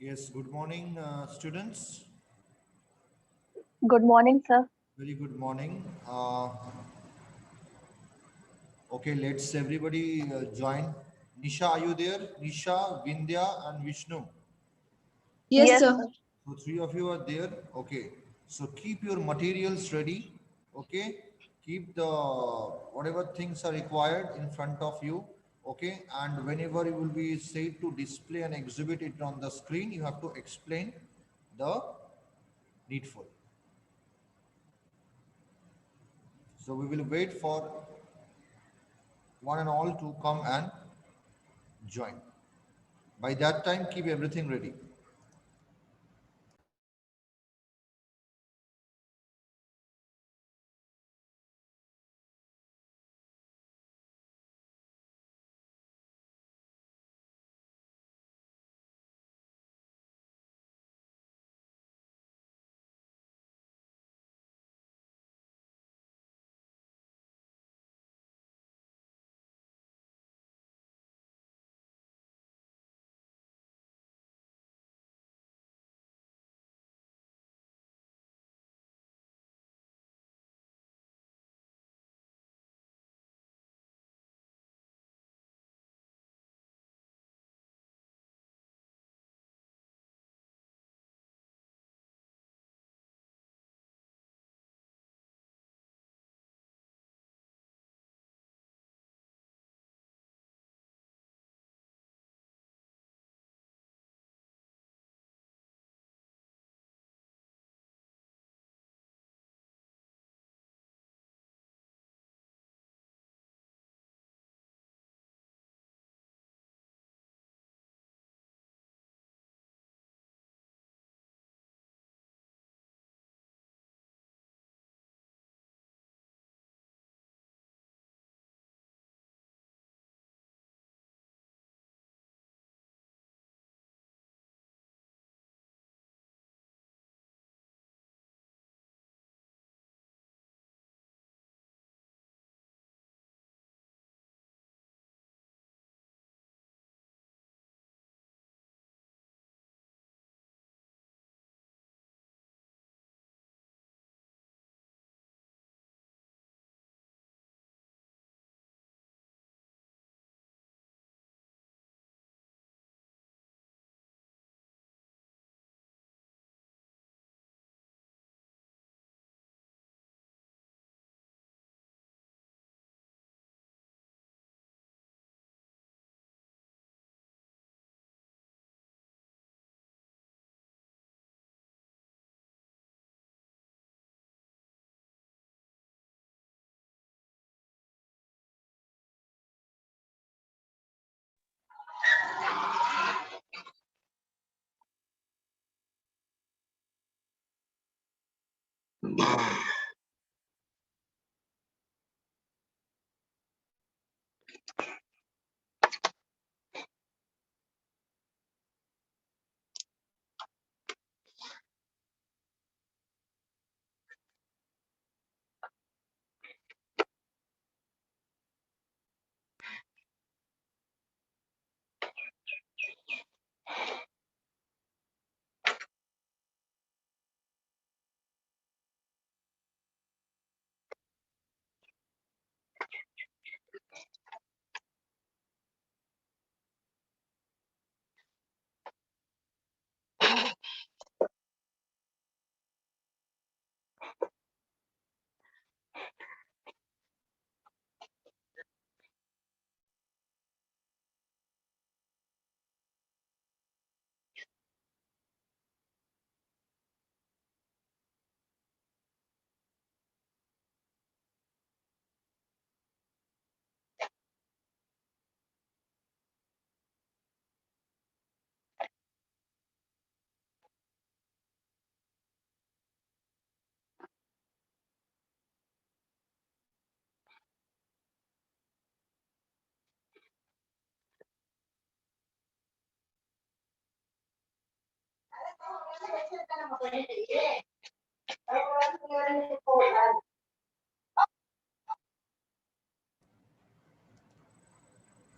Yes, good morning, students. Good morning, sir. Very good morning. Okay, let's everybody join. Nisha, are you there? Nisha, Vindhya, and Vishnu. Yes, Yes, sir. sir. So three of you are there. Okay. So keep your materials ready. Okay. Keep the whatever things are required in front of you. Okay. And whenever you will be said to display and exhibit it on the screen, you have to explain the needful. So we will wait for one and all to come and join. By that time, keep everything ready.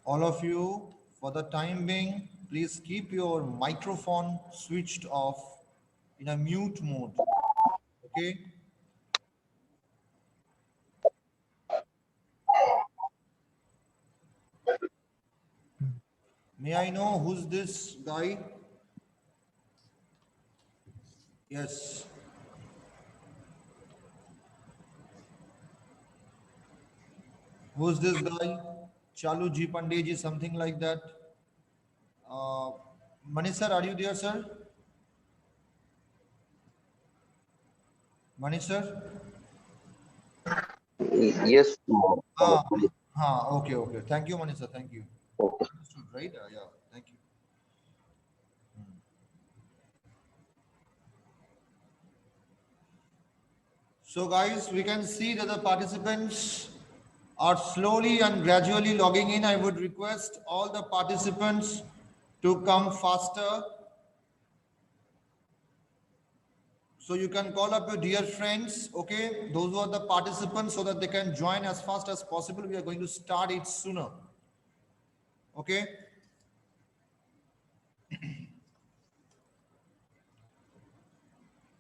All of you, for the time being, please keep your microphone switched off in a mute mode. Okay. May I know who's this guy? Yes. Who's this guy? Chalu Ji Pandey ji, something like that. Manish sir, are you there, sir? Manish sir? Yes. Ah, okay, okay. Thank you, Manish sir. Thank you. Okay. Understood, right? Yeah, thank you. So guys, we can see that the participants are slowly and gradually logging in. I would request all the participants to come faster. So you can call up your dear friends, okay? Those who are the participants so that they can join as fast as possible. We are going to start it sooner. Okay?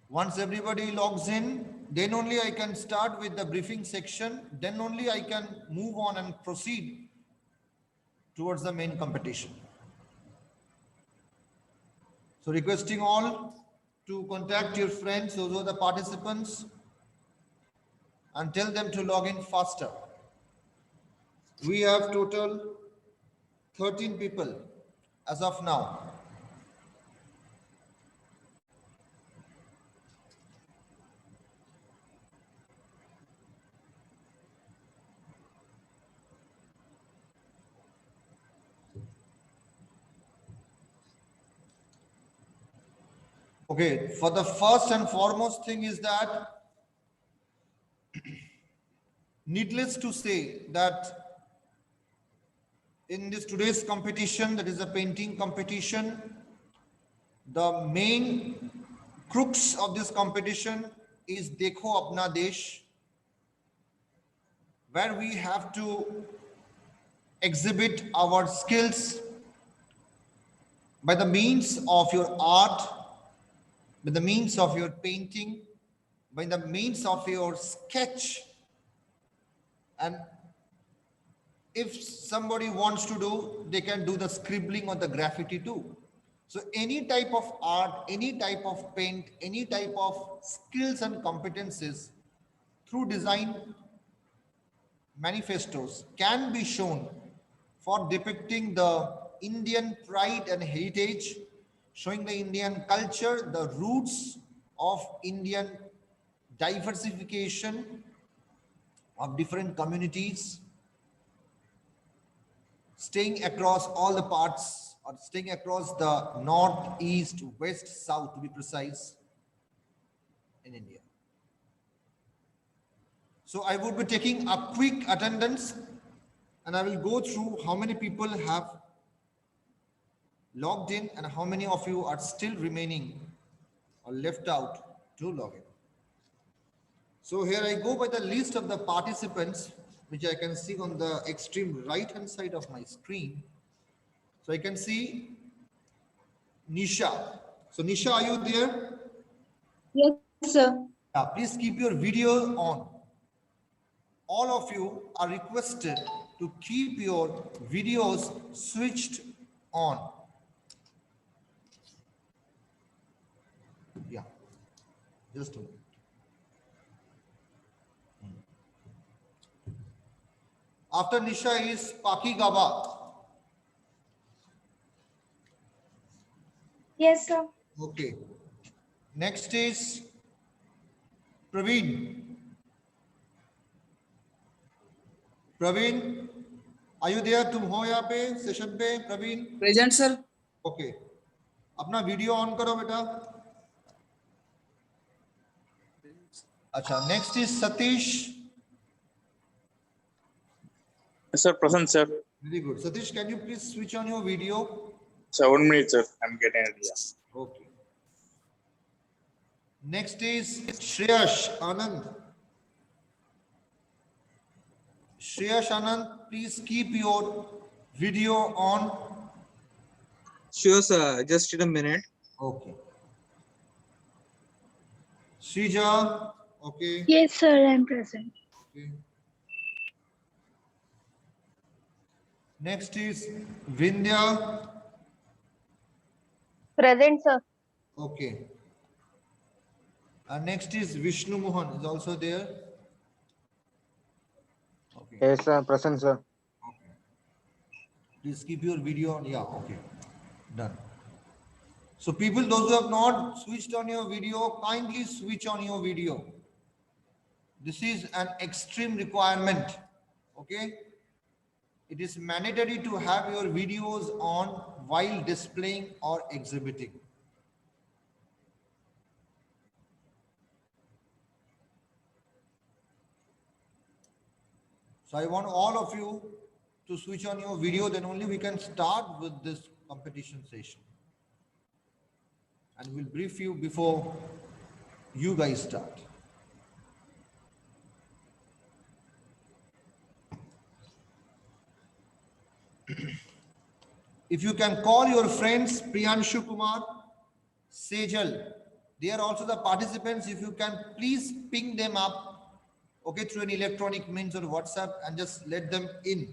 Once everybody logs in, then only I can start with the briefing section. Then only I can move on and proceed towards the main competition. So requesting all to contact your friends, those are the participants, and tell them to log in faster. We have total 13 people as of now. Okay, for the first and foremost thing is that needless to say that in this today's competition, that is a painting competition, the main crux of this competition is Dekho Apna Desh, where we have to exhibit our skills by the means of your art, by the means of your painting, by the means of your sketch. And if somebody wants to do, they can do the scribbling or the graffiti too. So any type of art, any type of paint, any type of skills and competences through design manifestos can be shown for depicting the Indian pride and heritage, showing the Indian culture, the roots of Indian diversification of different communities, staying across all the parts, or staying across the north, east, west, south to be precise, in India. So I would be taking a quick attendance and I will go through how many people have logged in and how many of you are still remaining or left out to log in. So here I go by the list of the participants, which I can see on the extreme right hand side of my screen. So I can see Nisha. So Nisha, are you there? Yes, sir. Yeah, please keep your video on. All of you are requested to keep your videos switched on. Yeah, just a minute. After Nisha is Paki Gaba. Yes, sir. Okay. Next is Praveen. Praveen, are you there? तुम हो यहाँ पे session पे Praveen? Present sir. Okay, अपना video on करो बेटा. अच्छा, next is Satish. Sir, present, sir. Very good. Satish, can you please switch on your video? 7 minutes, sir. I'm getting it. Yeah. Okay. Next is Shreyash Anand. Shreyash Anand, please keep your video on. Sure, sir. Just in a minute. Okay. Srija, okay. Yes, sir, I'm present. Okay. Next is Vindhya. Present, sir. Okay. And next is Vishnu Mohan is also there. Okay. Yes, sir. Present, sir. Okay. Please keep your video on. Yeah, okay. Done. So people, those who have not switched on your video, kindly switch on your video. This is an extreme requirement. Okay. It is mandatory to have your videos on while displaying or exhibiting. So I want all of you to switch on your video, then only we can start with this competition session. And we'll brief you before you guys start. If you can call your friends Priyanshu Kumar, Sejal, they are also the participants. If you can please ping them up, okay, through an electronic means or WhatsApp and just let them in.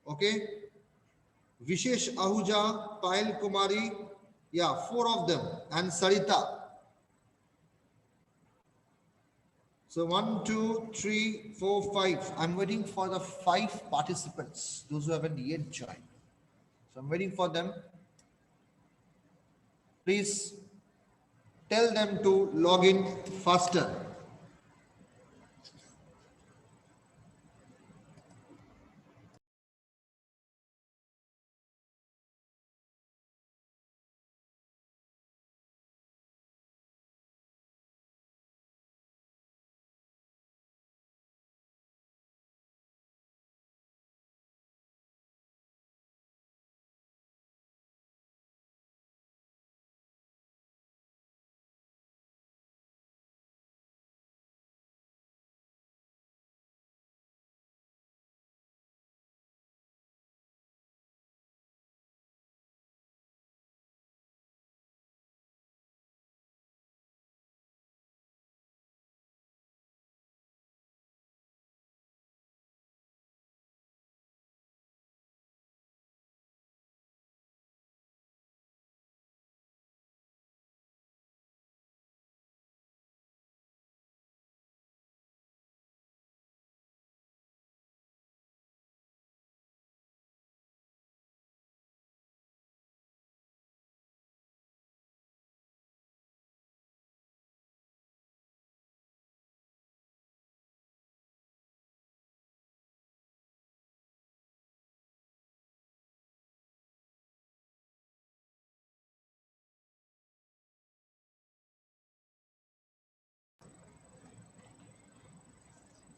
Okay. Vishesh Ahuja, Payal Kumari, yeah, 4 of them, and Sarita. So 1, 2, 3, 4, 5. I'm waiting for the 5 participants, those who haven't yet joined. So I'm waiting for them. Please tell them to log in faster.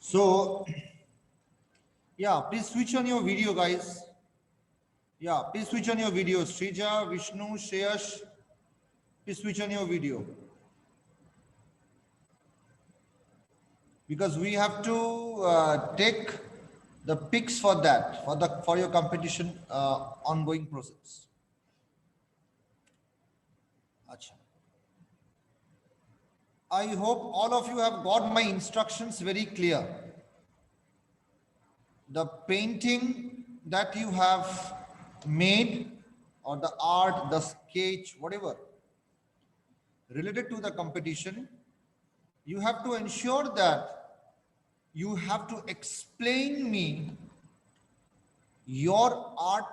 So, yeah, please switch on your video, guys. Yeah, please switch on your video. Srija, Vishnu, Shreyash, please switch on your video. Because we have to take the pics for that, for your competition ongoing process. Acha. I hope all of you have got my instructions very clear. The painting that you have made, or the art, the sketch, whatever, related to the competition, you have to ensure that you have to explain me your art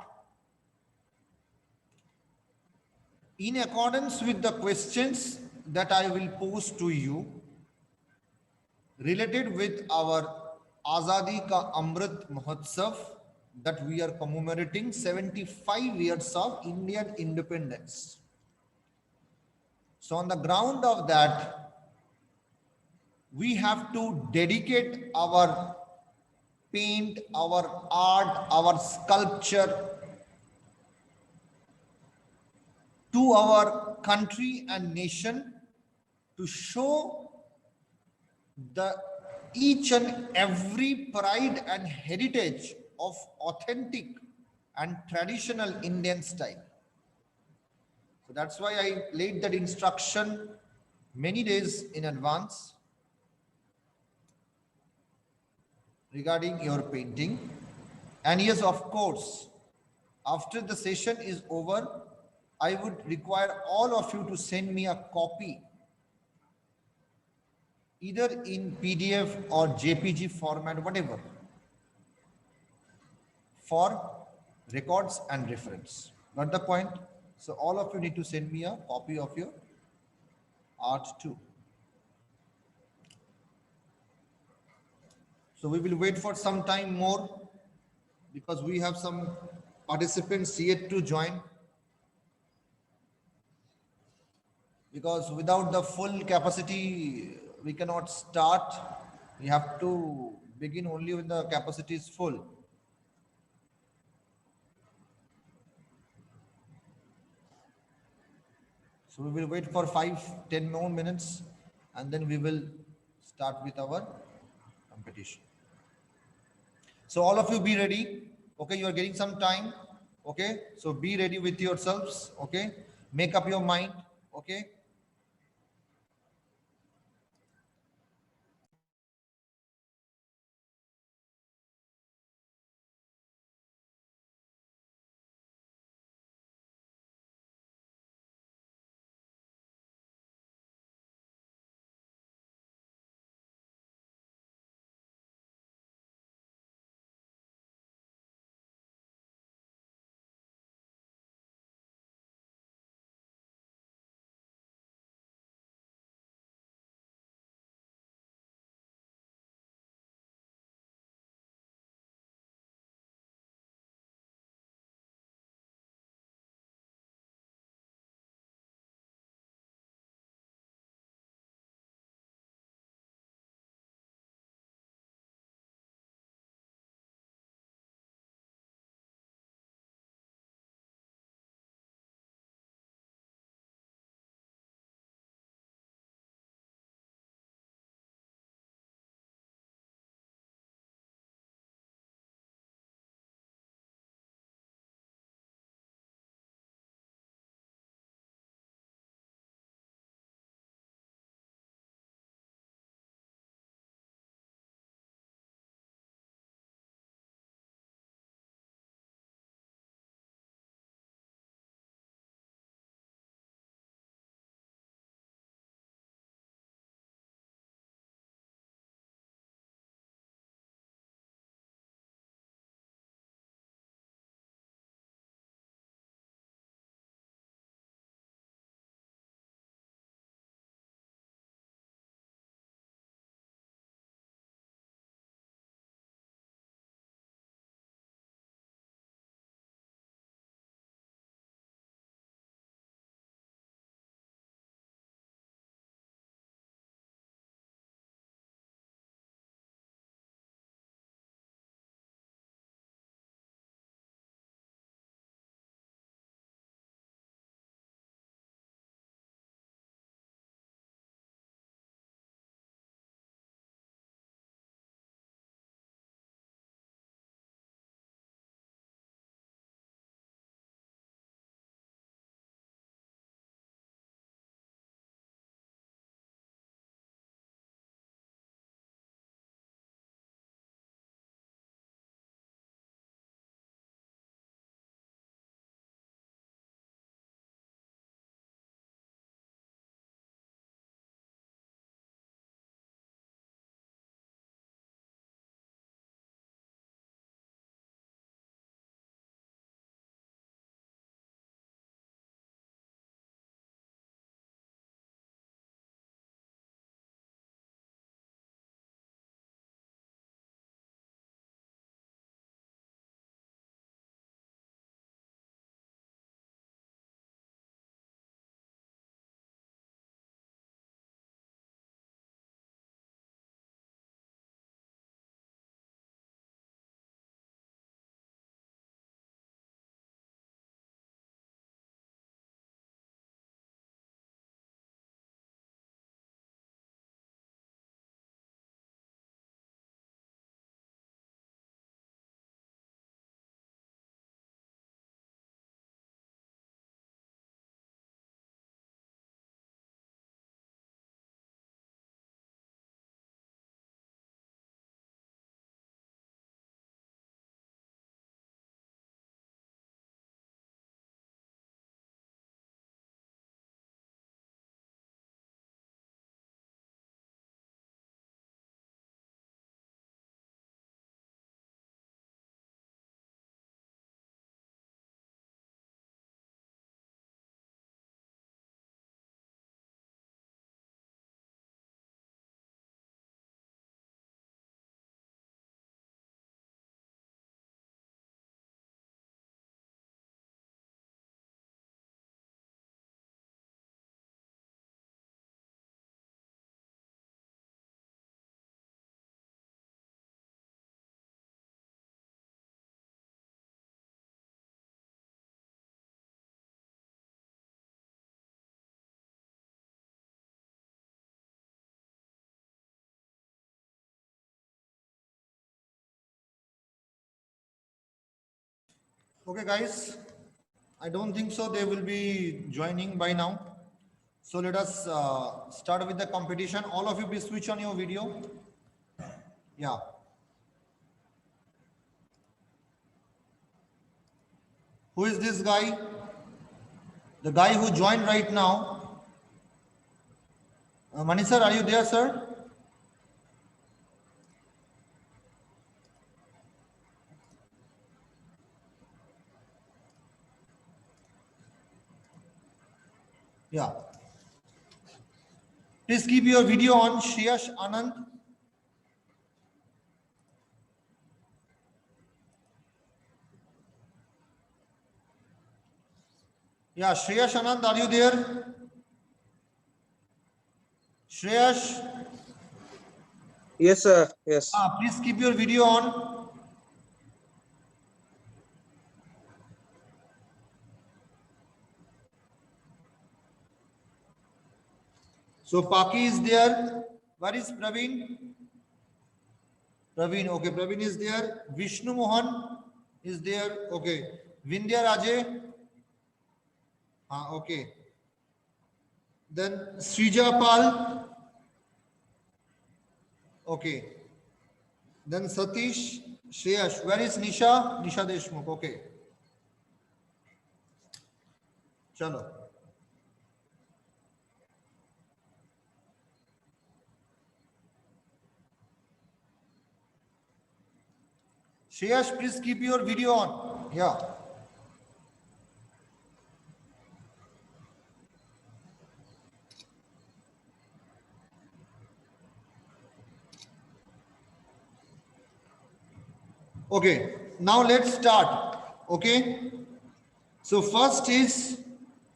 in accordance with the questions that I will pose to you related with our Azadi Ka Amrit Mahotsav that we are commemorating 75 years of Indian independence. So on the ground of that, we have to dedicate our paint, our art, our sculpture to our country and nation to show the each and every pride and heritage of authentic and traditional Indian style. So that's why I laid that instruction many days in advance regarding your painting. And yes, of course, after the session is over, I would require all of you to send me a copy, either in PDF or JPG format, whatever, for records and reference. Got the point? So all of you need to send me a copy of your art too. So we will wait for some time more because we have some participants yet to join. Because without the full capacity, we cannot start. We have to begin only when the capacity is full. So we will wait for 5-10 more minutes and then we will start with our competition. So all of you be ready. Okay, you are getting some time. Okay, so be ready with yourselves. Okay, make up your mind. Okay, Okay, guys. I don't think so. They will be joining by now. So let us start with the competition. All of you, please switch on your video. Yeah. Who is this guy? The guy who joined right now. Mani sir, are you there, sir? Yeah. Please keep your video on. Shreyash Anand. Yeah, Shreyash Anand, are you there? Shreyash, Yes, sir. Yes. please keep your video on. So Paki is there. Where is Praveen? Praveen, okay, Praveen is there. Vishnu Mohan is there. Okay. Vindhya Raje. Okay. Then Srija Pal. Okay. Then Satish, Shreyash. Where is Nisha? Nisha Deshmukh. Okay. Chalo. Shreyash, please keep your video on. Yeah. Okay. Now let's start. Okay. So first is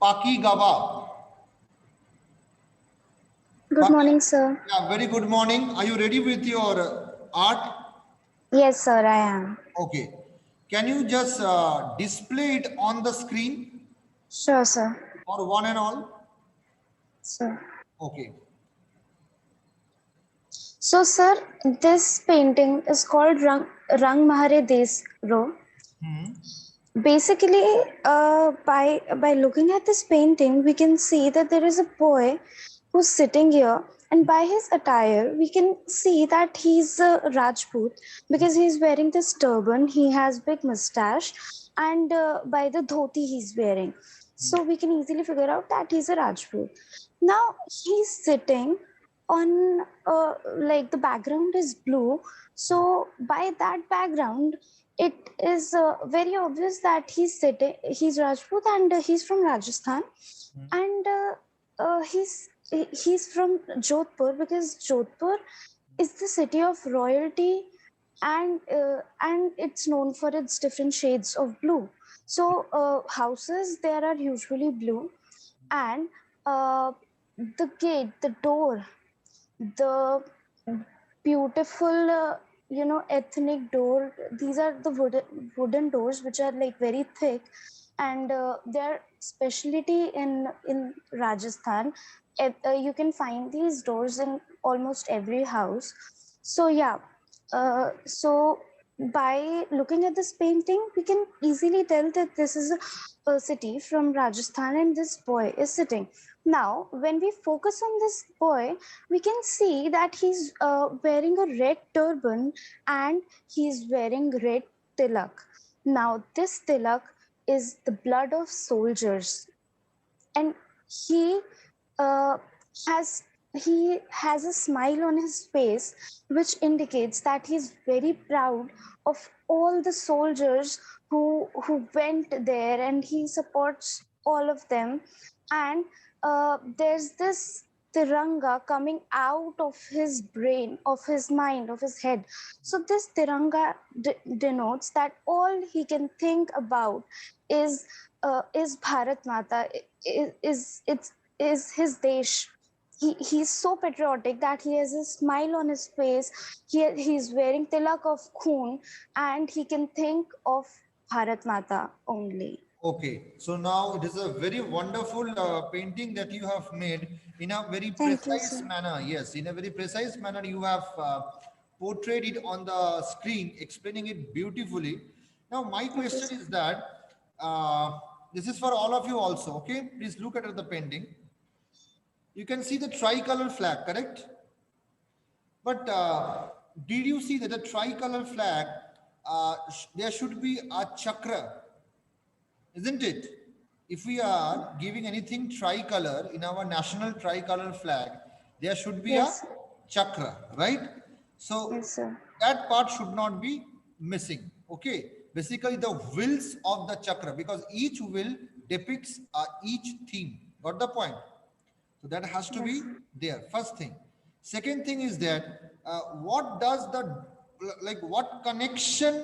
Paki Gaba. Good morning, sir. Yeah, very good morning. Are you ready with your art? Yes, sir, I am. Okay. Can you just display it on the screen Sure, sir. or one and all? Sir. Okay. So, sir, this painting is called Rang Mahare Desro. Basically, by looking at this painting, we can see that there is a boy who's sitting here, and by his attire, we can see that he's a Rajput because he's wearing this turban. He has big mustache, and by the dhoti he's wearing, so we can easily figure out that he's a Rajput. Now he's sitting on like the background is blue, so by that background it is very obvious that he's Rajput, and he's from Rajasthan, and he's from Jodhpur because Jodhpur is the city of royalty, and it's known for its different shades of blue. So houses there are usually blue, and the gate, the door, the beautiful ethnic door, these are the wooden doors which are like very thick, and their specialty in Rajasthan. You can find these doors in almost every house. So yeah, so by looking at this painting we can easily tell that this is a city from Rajasthan, and this boy is sitting. Now when we focus on this boy, we can see that he's wearing a red turban, and he's wearing red tilak. Now this tilak is the blood of soldiers, and he uh, has he has a smile on his face, which indicates that he's very proud of all the soldiers who went there, and he supports all of them. And there's this tiranga coming out of his brain, of his mind, of his head. So this tiranga denotes that all he can think about is Bharat Mata, is his desh. He's so patriotic that he has a smile on his face. He's wearing tilak of khoon, and he can think of Bharat Mata only. Okay. So now it is a very wonderful painting that you have made in a very Thank you, precise sir. manner. Yes, in a very precise manner you have portrayed it on the screen, explaining it beautifully. Now, my question is that this is for all of you also. Okay, please look at the painting. You can see the tricolor flag, correct? But did you see that the tricolor flag? There should be a chakra, isn't it? If we are giving anything tricolor in our national tricolor flag, there should be Yes. a chakra, right? So Yes, sir. that part should not be missing. Okay, basically the wheels of the chakra, because each wheel depicts each theme. Got the point? So that has to be there. First thing. Second thing is that what does the what connection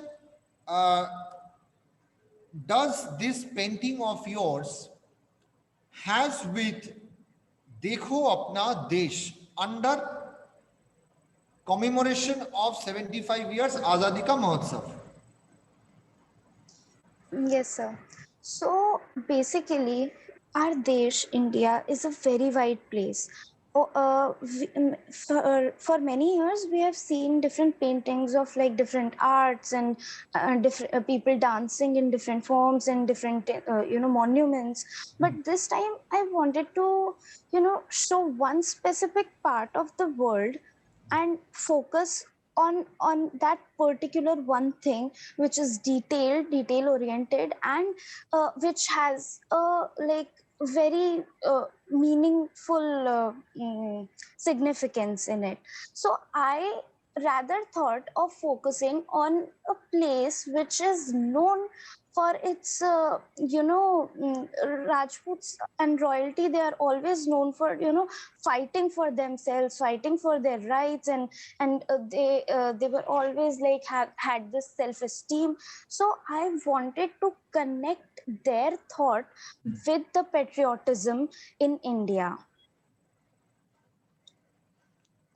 does this painting of yours has with Dekho Apna Desh under commemoration of 75 years Azadi Ka Mahotsav? Yes, sir. So basically, our Desh, India, is a very wide place. For many years, we have seen different paintings of like different arts and different people dancing in different forms and different, monuments. But this time, I wanted to, show one specific part of the world and focus on that particular one thing which is detail oriented, and which has like very meaningful significance in it. So I rather thought of focusing on a place which is known for its Rajputs and royalty. They are always known for fighting for themselves, fighting for their rights, and they were always like had this self-esteem. So I wanted to connect their thought with the patriotism in India.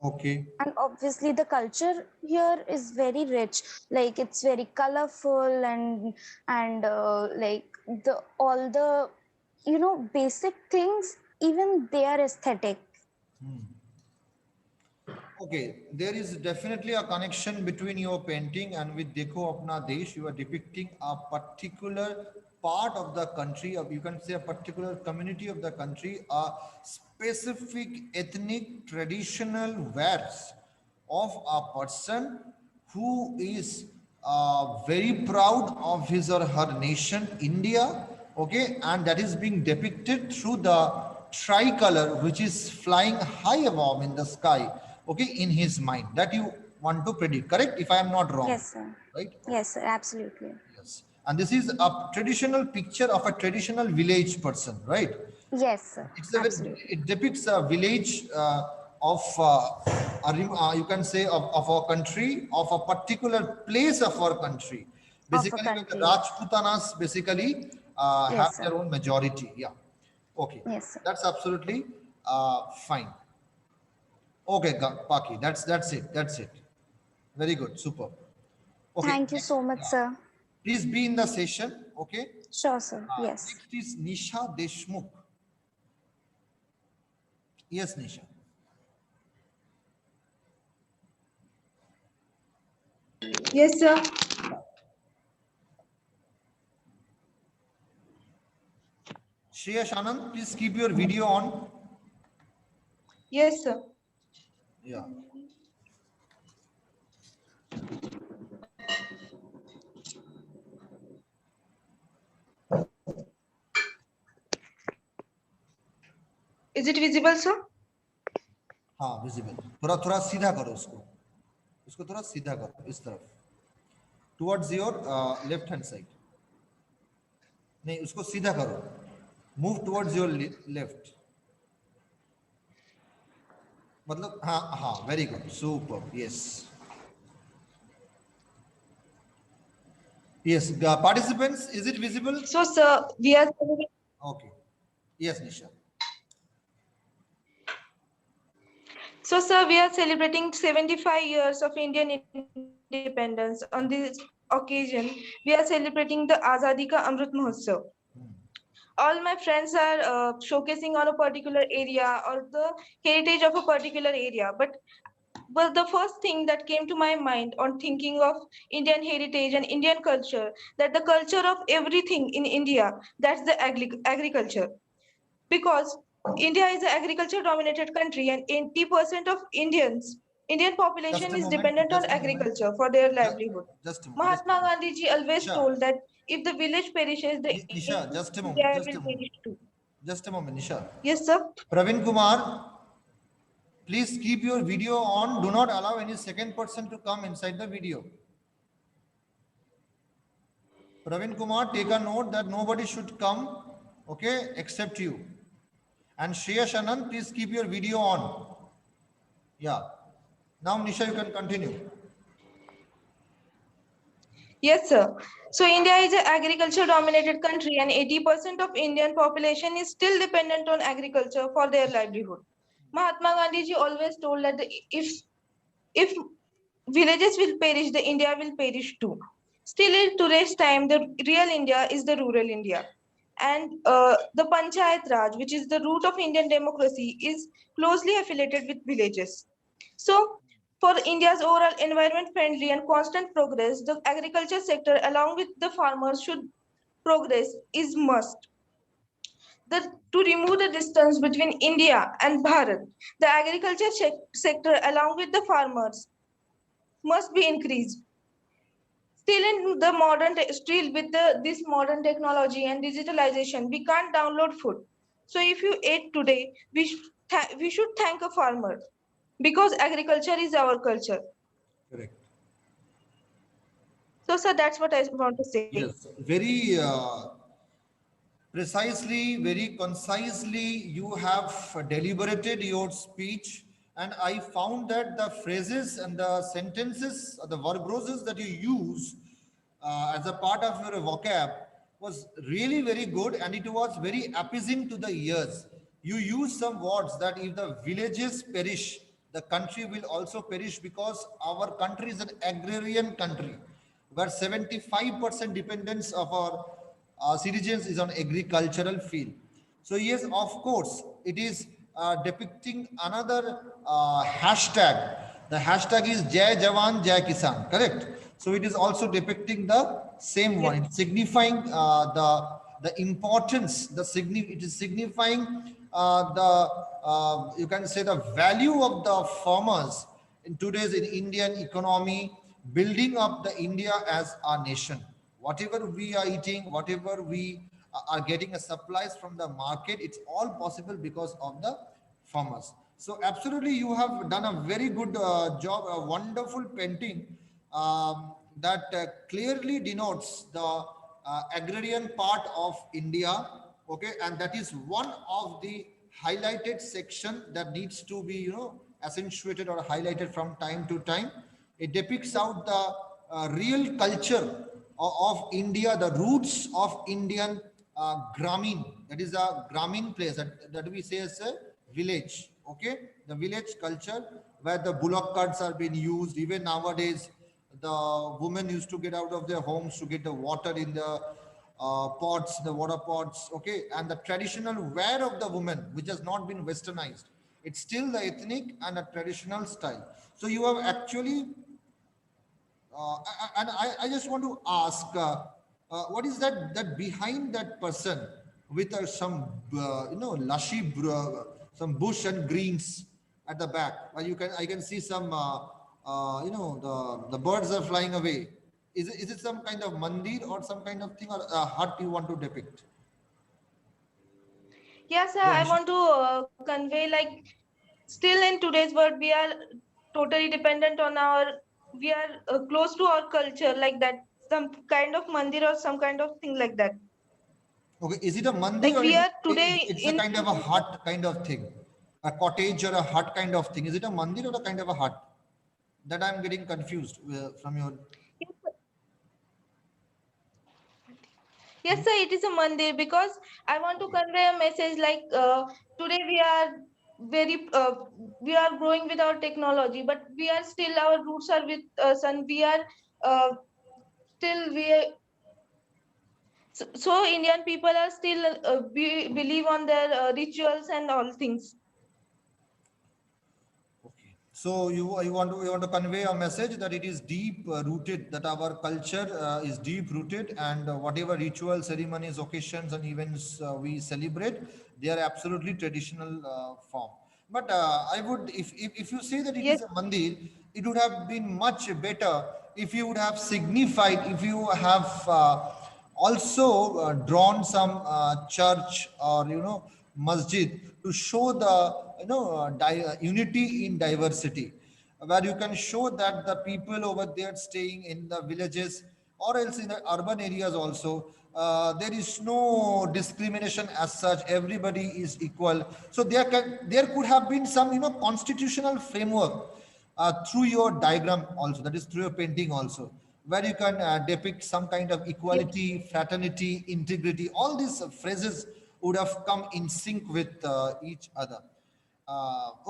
Okay. And obviously the culture here is very rich, like it's very colorful, and like the all the basic things, even they are aesthetic. Okay, there is definitely a connection between your painting and with Dekho Apna Desh. You are depicting a particular part of the country, or you can say a particular community of the country, a specific ethnic traditional wares of a person who is very proud of his or her nation, India, okay, and that is being depicted through the tricolor, which is flying high above in the sky, okay, in his mind. That you want to predict, correct? If I am not wrong, Yes, sir. right? Yes, sir, absolutely. Yes. And this is a traditional picture of a traditional village person, right? Yes, sir, It's a absolutely. it depicts a village of you can say of our country, of a particular place of our country. Basically, when the country. Rajputanas basically have Yes, sir. their own majority. Yeah. Okay. Yes, sir. That's absolutely fine. Okay, Paki, that's it. That's it. Very good. Super. Okay. Thank you so much, sir. Please be in the session. Okay. Sure, sir. Yes. Next is Nisha Deshmukh. Yes, Nisha. Yes, sir. Shreyash Anand, please keep your video on. Yes, sir. Yeah. Is it visible, sir? हाँ visible. थोड़ा थोड़ा सीधा करो उसको थोड़ा सीधा करो इस तरफ towards your left hand side. नहीं उसको सीधा करो. Move towards your left. मतलब हाँ हाँ very good, super, yes. Yes, participants, is it visible? So, sir, we are Okay. Yes, Nisha. so, sir, we are celebrating 75 years of Indian independence. On this occasion, we are celebrating the Azadi Ka Amrit Mahotsav. All my friends are showcasing on a particular area or the heritage of a particular area, but But the first thing that came to my mind on thinking of Indian heritage and Indian culture, that the culture of everything in India, that's the agriculture. Because India is an agriculture dominated country and 80% of Indian Just population a is moment. dependent on Just a moment. agriculture for their Ju- livelihood. Just a moment. Just a Mahatma moment. Gandhi ji always Nisha, told that if the village perishes, the Nisha, just a moment. India Just a will moment. perish too. Just a moment, Nisha. Yes, sir. Praveen Kumar, please keep your video on. Do not allow any second person to come inside the video. Praveen Kumar, take a note that nobody should come, okay, except you. And Shreya Anand, please keep your video on. Yeah. Now, Nisha, you can continue. Yes, sir. So India is an agriculture dominated country and 80% of Indian population is still dependent on agriculture for their livelihood. Mahatma Gandhi ji always told that if villages will perish, the India will perish too. Still in today's time, the real India is the rural India. And the Panchayat Raj, which is the root of Indian democracy, is closely affiliated with villages. So, for India's overall environment friendly and constant progress, the agriculture sector, along with the farmers, should progress is must. To remove the distance between India and Bharat, the agriculture sector, along with the farmers, must be increased. Still in the still with this modern technology and digitalization, we can't download food. So if you ate today, we should thank a farmer because agriculture is our culture. Correct. So sir, that's what I want to say. Yes. Very precisely, very concisely, you have deliberated your speech. And I found that the phrases and the sentences, the verboses that you use as a part of your vocab was really very good, and it was very appeasing to the ears. You use some words that if the villages perish, the country will also perish, because our country is an agrarian country where 75% dependence of our citizens is on agricultural field. So yes, of course, it is depicting another hashtag. The hashtag is Jai Jawan Jai Kisan, correct? So it is also depicting the same one. It's signifying the importance. It is signifying you can say the value of the farmers in today's in Indian economy, building up the India as a nation. Whatever we are eating, whatever we are getting a supplies from the market, it's all possible because of the farmers. So absolutely, you have done a very good job, a wonderful painting that clearly denotes the agrarian part of India. Okay, and that is one of the highlighted section that needs to be, accentuated or highlighted from time to time. It depicts out the real culture of India, the roots of Indian Gramin. That is a Gramin place that we say as a village. Okay, the village culture where the bullock carts are being used. Even nowadays, the women used to get out of their homes to get the water in the pots, the water pots, okay, and the traditional wear of the woman, which has not been westernized. It's still the ethnic and a traditional style. So you have actually, and I just want to ask, what is that behind that person with some, lushy, some bush and greens at the back? I can see some, the birds are flying away. Is it some kind of mandir or some kind of thing, or a hut you want to depict? Yes, sir, Yeah, I Nisha. want to convey like still in today's world we are totally dependent on we are close to our culture like that, some kind of mandir or some kind of thing like that. Okay, is it a mandir Like or we are today it's a in kind of a hut kind of thing? A cottage or a hut kind of thing? Is it a mandir or a kind of a hut? That I'm getting confused from your. Yes, sir, it is a Mandir because I want to convey a message like today we are we are growing with our technology, but we are still our roots are with us, and we are uh, still so Indian people are still believe on their rituals and all things. Okay. So you want to convey a message that it is deep rooted, that our culture is deep rooted, and whatever ritual ceremonies, occasions, and events we celebrate, they are absolutely traditional form. But I would, if you say that it Yes. is a mandir, it would have been much better if you would have signified, if you have also drawn some church or masjid to show the unity in diversity, where you can show that the people over there staying in the villages or else in the urban areas also, there is no discrimination as such, everybody is equal. So there could have been some constitutional framework through your diagram also, that is through your painting also, where you can depict some kind of Yes. equality, fraternity, integrity. All these phrases would have come in sync with each other.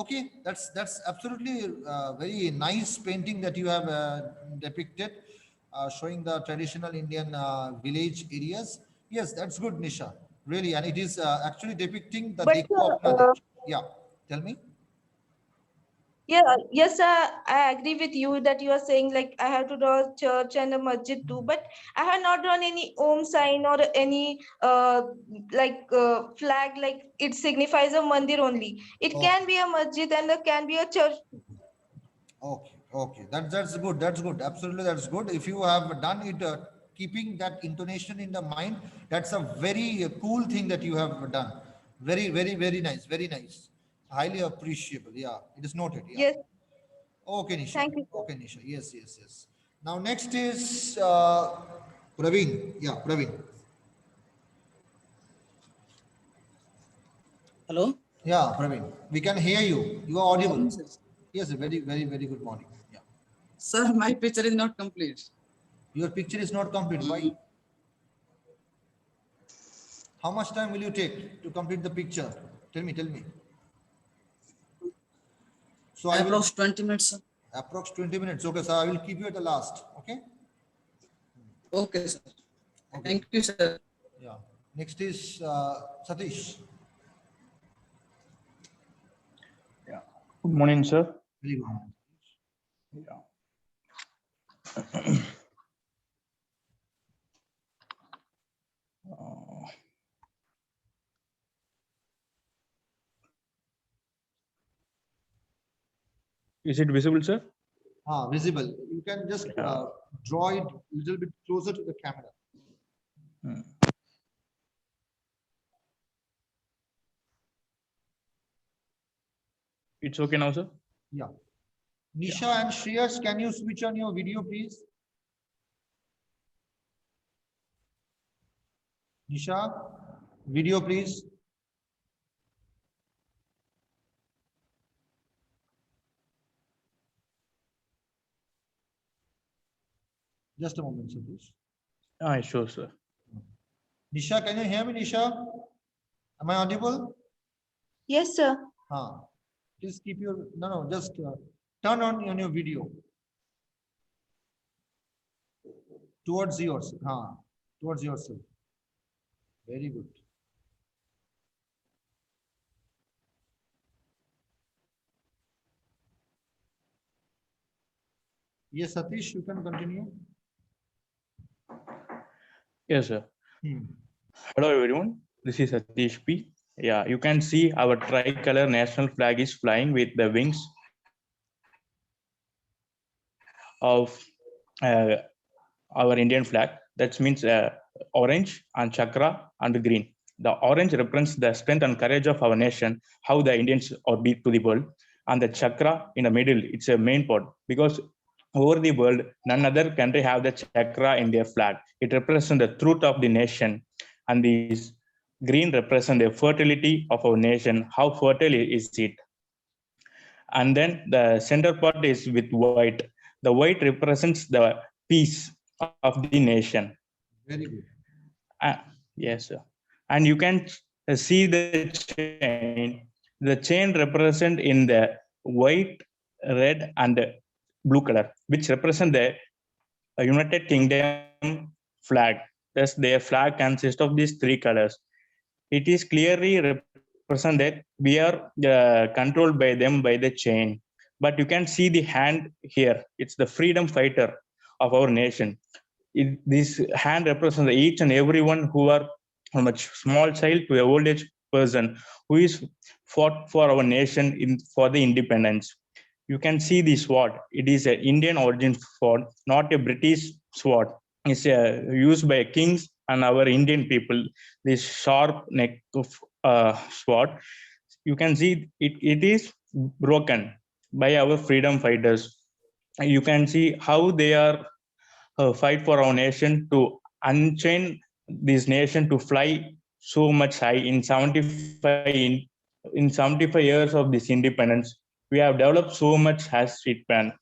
Okay, that's absolutely very nice painting that you have depicted, showing the traditional Indian village areas. Yes, that's good, Nisha. Really, and it is actually depicting the But Dekho Apna Desh. Yeah, tell me. yeah, yes, I agree with you that you are saying like I have to draw a church and a masjid too, but I have not drawn any Om sign or any flag, like it signifies a mandir only. It Okay. can be a masjid and it can be a church. Okay, okay, that's good. That's good. Absolutely, that's good. If you have done it, keeping that intonation in the mind, that's a very cool thing that you have done. Very, very, very nice. Very nice. Highly appreciable. Yeah, it is noted. Yeah. Yes, Okay, Nisha. thank you, sir. Okay, Nisha. Yes, yes, yes. Now next is Praveen. Yeah, Praveen. Hello? Yeah, Praveen. We can hear you. You are Good audible. morning, sir. Yes, very, very, very good morning. Yeah. Sir, my picture is not complete. Your picture is not complete. Why? How much time will you take to complete the picture? Tell me, tell me. So I will Approx 20 minutes, sir. approx 20 minutes. Okay, so I will keep you at the last. Okay. Okay, sir. Okay. Thank you, sir. Yeah. Next is Satish. Yeah. Good morning, sir. Very good. Yeah. Is it visible, sir? Visible. You can just draw it a little bit closer to the camera. Hmm. It's okay now, sir? Yeah. Nisha and Shreyas, can you switch on your video, please? Nisha, video, please. Just a moment, Satish. Sure, sir. Nisha, can you hear me, Nisha? Am I audible? Yes, sir. Please keep your, no, just turn on your video. Towards yours. Towards yourself. Very good. Yes, Satish, you can continue. Yes, sir. Hmm. Hello, everyone. This is Satish P. Yeah, you can see our tricolor national flag is flying with the wings of our Indian flag. That means orange and chakra and green. The orange represents the strength and courage of our nation, how the Indians are big to the world. And the chakra in the middle, it's a main part because over the world, none other country have the chakra in their flag. It represents the truth of the nation. And this green represents the fertility of our nation. How fertile is it? And then the center part is with white. The white represents the peace of the nation. Very good. Yes, sir. And you can see the chain. The chain represent in the white, red, and blue color, which represent the United Kingdom flag. Thus, their flag consists of these three colors. It is clearly represented we are controlled by them by the chain. but you can see the hand here. It's the freedom fighter of our nation. This hand represents each and everyone who are from a small child to a old age person who is fought for our nation for the independence. You can see the sword. It is an Indian origin sword, not a British sword. It's used by kings and our Indian people. This sharp neck of sword, you can see it is broken by our freedom fighters. You can see how they are fight for our nation to unchain this nation to fly so much high in 75 years of this independence. We have developed so much as Shitpan.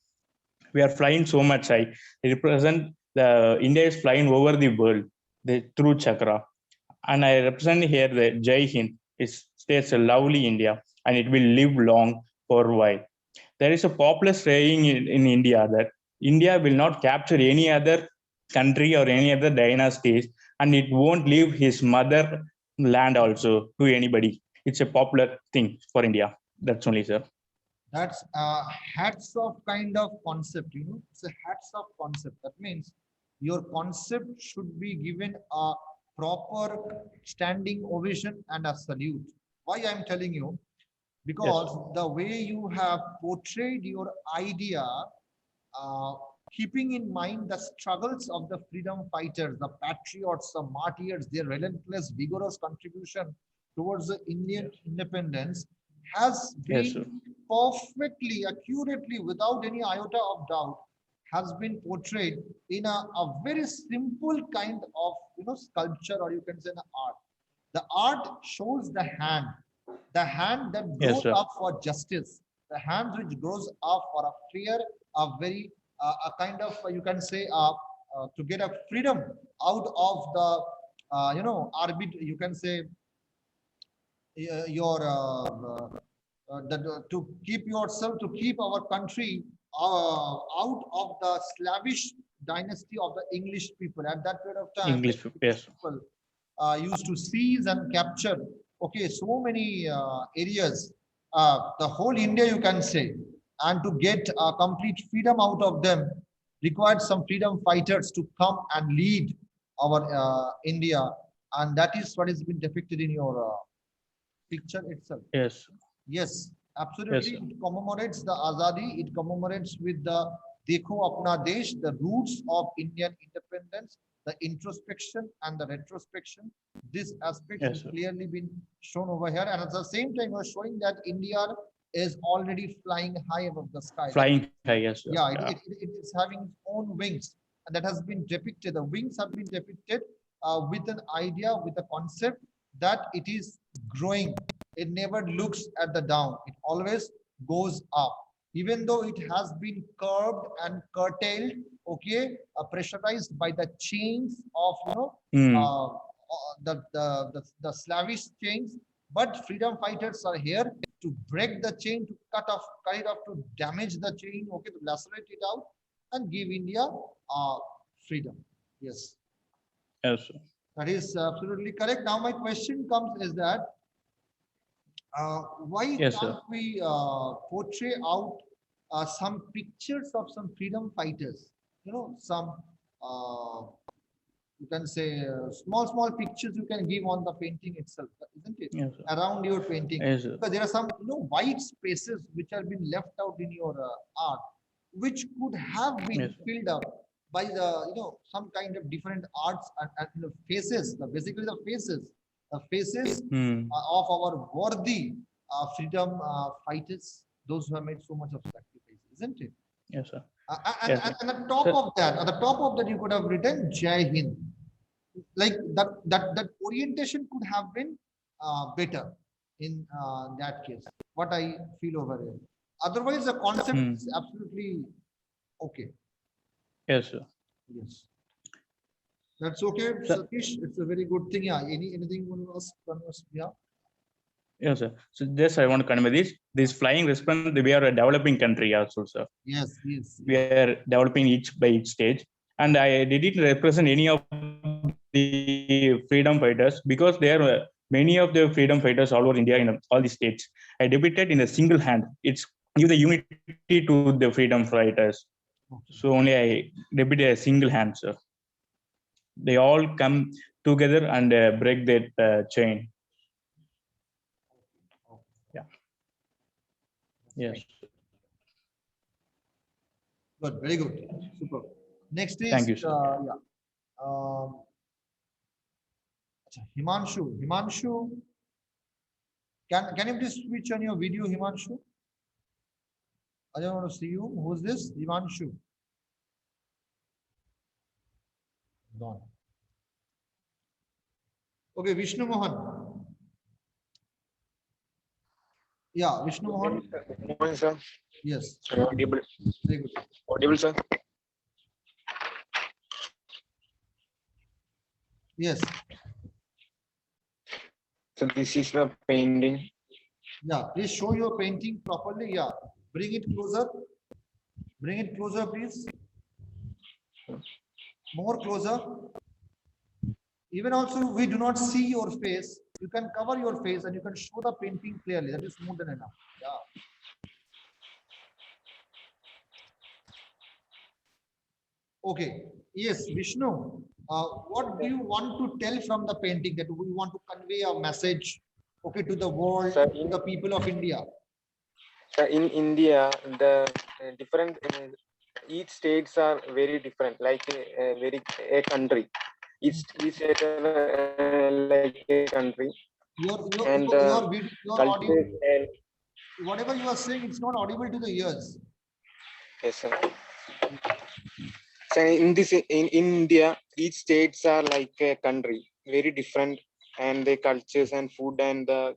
We are flying so much high. They represent the India is flying over the world through Chakra. And I represent here the Jai Hind. It states a lovely India and it will live long for a while. There is a popular saying in India that India will not capture any other country or any other dynasties, and it won't leave his mother land also to anybody. It's a popular thing for India. That's only, sir. That's a hats off kind of concept, you know. It's a hats off concept. That means your concept should be given a proper standing ovation and a salute. Why I'm telling you? Because the way you have portrayed your idea, keeping in mind the struggles of the freedom fighters, the patriots, the martyrs, their relentless, vigorous contribution towards the Indian independence has Yes, sir. been perfectly, accurately, without any iota of doubt, has been portrayed in a very simple kind of, you know, sculpture, or you can say an art. The art shows the hand that Yes, grows sir. up for justice, the hand which grows up for a fair, a very, a kind of, you can say, to get a freedom out of the, you know, you can say, your to keep yourself, to keep our country out of the slavish dynasty of the English people. At that period of time, the English, English yes. people used to seize and capture, okay, so many areas, the whole India, you can say, and to get complete freedom out of them required some freedom fighters to come and lead our India, and that is what has been depicted in your picture itself. Yes, Yes, yes, absolutely. sir. It commemorates the Azadi. It commemorates with the Dekho Apna Desh, the roots of Indian independence, the introspection and the retrospection. This aspect Yes, has sir. clearly been shown over here. And at the same time, we're showing that India is already flying high above the sky. That Flying high, yes, sir. yeah, Yeah. it is having its own wings, and that has been depicted. The wings have been depicted with an idea, with a concept that it is growing. It never looks at the down. It always goes up, even though it has been curved and curtailed, okay, pressurized by the chains of, you know, Hmm. the Slavish chains. But freedom fighters are here to break the chain, to cut it off, to damage the chain, okay, to lacerate it out and give India freedom. Yes, Yes, sir. that is absolutely correct. Now my question comes is that why Yes, sir. can't we portray out some pictures of some freedom fighters? You know, some you can say small pictures you can give on the painting itself, isn't it? Yes, sir. Around your painting, Yes, sir. because there are some, you know, white spaces which have been left out in your art, which could have been Yes, sir. filled up by the, you know, some kind of different arts and the faces, basically the faces Hmm. of our worthy freedom fighters, those who have made so much of sacrifice, isn't it? Yes, sir. And Yes, sir. at the top Sir, of that, at the top of that, you could have written Jai Hind. Like that orientation could have been better in that case. What I feel over here. Otherwise, the concept Hmm. is absolutely okay. Yes, sir. Yes, that's okay, Sir, Satish. It's a very good thing. Yeah. Anything you want to ask? Yeah. yes, sir. So just I want to convey this. This flying response, we are a developing country also, sir. Yes. Yes. We are developing each by each stage. And I didn't represent any of the freedom fighters because there are many of the freedom fighters all over India in all the states. I depicted in a single hand. It's give the unity to the freedom fighters. So only I repeat a single hand, sir. They all come together and break that chain. Yeah. Yes. Good, very good. Super. Next is Thank you, sir. yeah. Himanshu. Himanshu, can you please switch on your video, Himanshu? I don't want to see you. Who's this? Himanshu. Gone. Okay, Vishnu Mohan. Yeah, Vishnu Mohan. Morning, sir. Yes. Audible. Very good. Audible, sir. Yes. So this is the painting. Yeah. Please show your painting properly. Yeah. Bring it closer. Bring it closer, please. More closer. Even also, we do not see your face. You can cover your face and you can show the painting clearly. That is more than enough. Yeah. Okay. Yes, Vishnu. What do you want to tell from the painting? That we want to convey a message, okay, to the world, Sir, to the people of India. In India, the different each states are very different, like a country. Each state like a country, Your and your audio, cultures and whatever you are saying, it's not audible to the ears. yes, sir. So in India, each states are like a country, very different, and the cultures and food and the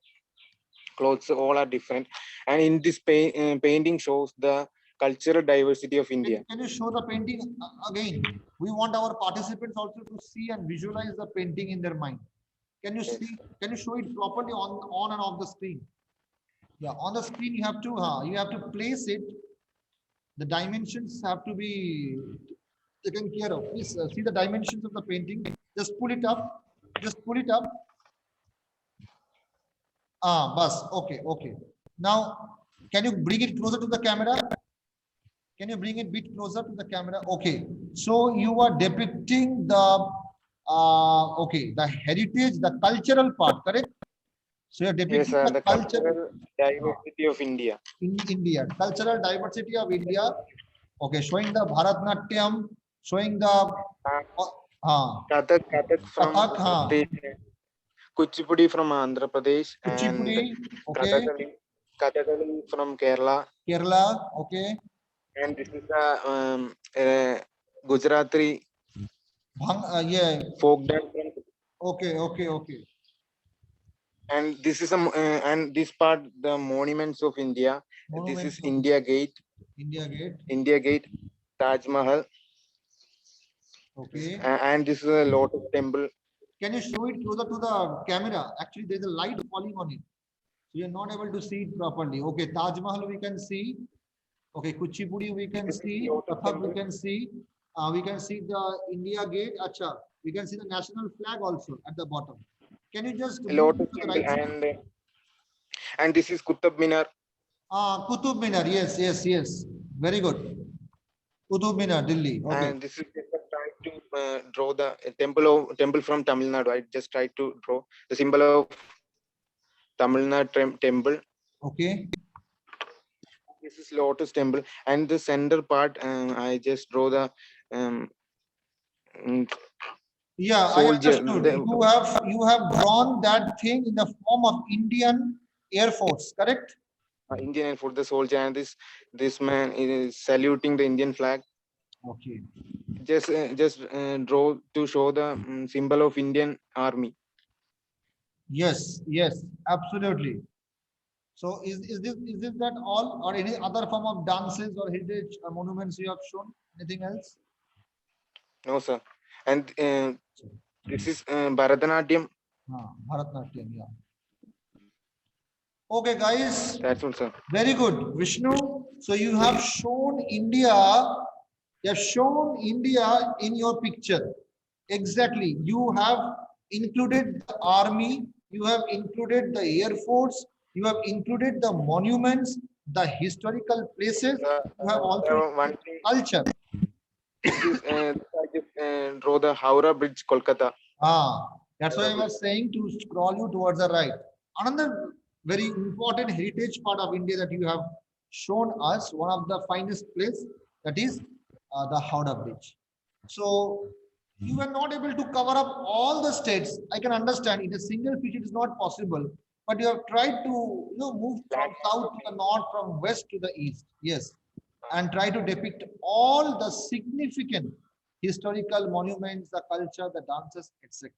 clothes all are different. And in this painting shows the cultural diversity of India. Can you show the painting again? We want our participants also to see and visualize the painting in their mind. Can you see? Can you show it properly on and off the screen? Yeah, on the screen you have to place it. The dimensions have to be taken care of. Please see the dimensions of the painting. Just pull it up. Just pull it up. Bus. Okay, okay. Now, can you bring it closer to the camera? Can you bring it a bit closer to the camera? Okay. So you are depicting the okay, the heritage, the cultural part, correct? So you're depicting Yes, the the cultural diversity of India. In India, cultural diversity of India. Okay, showing the Bharatnatyam, showing the Kathak from Kathak, Kuchipudi from Andhra Pradesh, Kuchipudi, and okay, Kathakali from Kerala. Kerala, okay, And this is the Gujarati yeah, folk dance from. okay, okay, okay. And this is and this part the monuments of India. Monuments this is of India Gate. India Gate, Taj Mahal, okay. And this is a Lotus Temple. Can you show it closer to the camera? Actually, there's a light falling on it, so you're not able to see it properly. Okay, Taj Mahal we can see. Okay, Kuchipudi we can see. Kathak we can see. We can see the India Gate. Acha, we can see the national flag also at the bottom. Can you just Lotus to the Temple right and this is Qutub Minar. Qutub Minar. Yes, yes, yes. Very good. Qutub Minar, Delhi. Okay. And this is just trying to draw the temple from Tamil Nadu. I just tried to draw the symbol of Tamil Nadu temple. Okay. This is Lotus Temple, and the center part I just draw the yeah, soldier. I understood. You have drawn that thing in the form of Indian Air Force, correct? Indian Air Force, the soldier, and this man is saluting the Indian flag. Okay. Just draw to show the symbol of Indian Army. Yes, yes, absolutely. So is this that all, or any other form of dances or heritage monuments you have shown? Anything else? No, sir. And this is Bharatanatyam. Bharatnatyam, yeah. Okay, guys. That's all, sir. Very good, Vishnu. So you have shown India. You have shown India in your picture. Exactly. You have included the army. You have included the Air Force. You have included the monuments. the historical places, you have also one thing culture. is I just draw the Howrah Bridge, Kolkata. That's why I was saying to scroll you towards the right. Another very important heritage part of India that you have shown us, one of the finest place, that is the Howrah Bridge. So you were not able to cover up all the states. I can understand in a single pitch it is not possible, but you have tried to move from south to the north, from west to the east. Yes, and try to depict all the significant historical monuments, the culture, the dances, etc.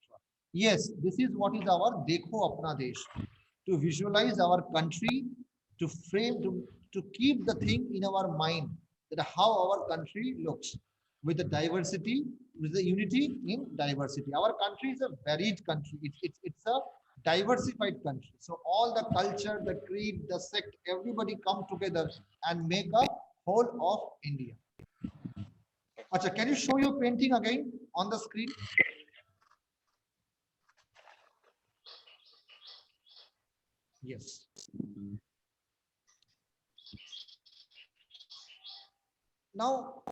Yes, this is what is our Dekho Apna Desh, to visualize our country, to frame, to keep the thing in our mind that how our country looks with the diversity, with the unity in diversity. Our country is a varied country. It's a diversified country. So all the culture, the creed, the sect, everybody come together and make a whole of India. Acha, can you show your painting again on the screen? Yes. Now,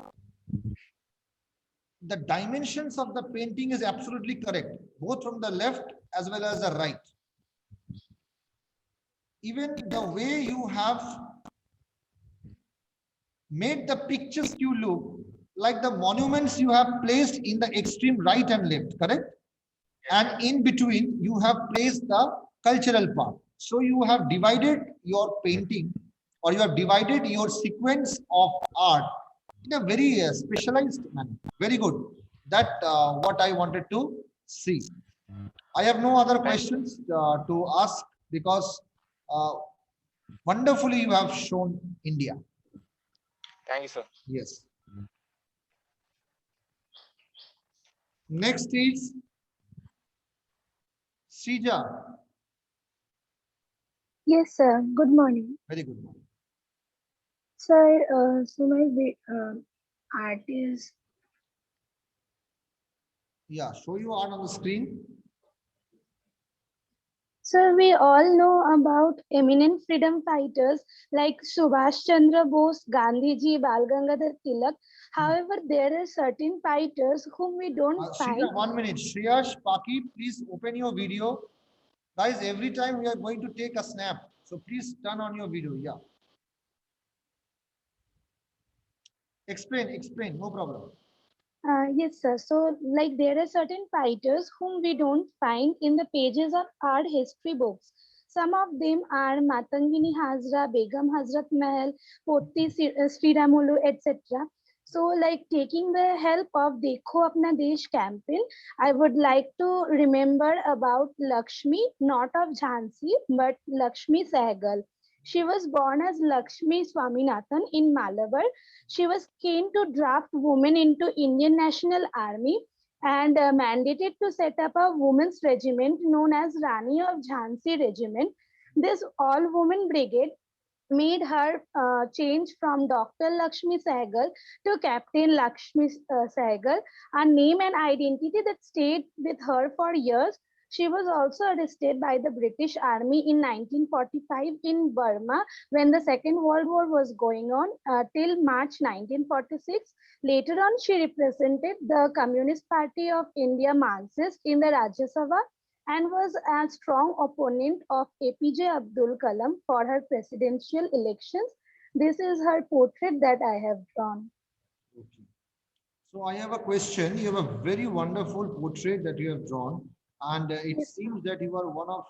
the dimensions of the painting is absolutely correct, both from the left as well as the right. Even the way you have made the pictures you look like the monuments you have placed in the extreme right and left, correct? And in between, you have placed the cultural part. So you have divided your painting, or you have divided your sequence of art in a very specialized manner. Very good. That what I wanted to see. I have no other questions to ask, because wonderfully you have shown India. Thank you, sir. Yes. Next is Srija. Yes, sir. Good morning. Very good. Sir, so my art is, Yeah, show you art on the screen. sir, we all know about eminent freedom fighters like Subhash Chandra Bose, Gandhiji, Bal Gangadhar Tilak. However, there are certain fighters whom we don't find. Shrija, 1 minute. Shriyash, Paki, please open your video. Guys, every time we are going to take a snap. So please turn on your video. Yeah. Explain, no problem. Yes, sir. So, like, there are certain fighters whom we don't find in the pages of our history books. Some of them are Matangini Hazra, Begum Hazrat Mahal, Potti Sri Ramulu, etc. So, like, taking the help of Dekho Apna Desh campaign, I would like to remember about Lakshmi, not of Jhansi, but Lakshmi Sehgal. She was born as Lakshmi Swaminathan in Malabar. She was keen to draft women into Indian National Army and mandated to set up a women's regiment known as Rani of Jhansi Regiment. This all-woman brigade made her change from Dr. Lakshmi Sehgal to Captain Lakshmi Sehgal, a name and identity that stayed with her for years. She was also arrested by the British Army in 1945 in Burma when the Second World War was going on till March 1946. Later on, she represented the Communist Party of India Marxist in the Rajya Sabha and was a strong opponent of APJ Abdul Kalam for her presidential elections. This is her portrait that I have drawn. Okay. So I have a question. You have a very wonderful portrait that you have drawn, and it seems that you are one of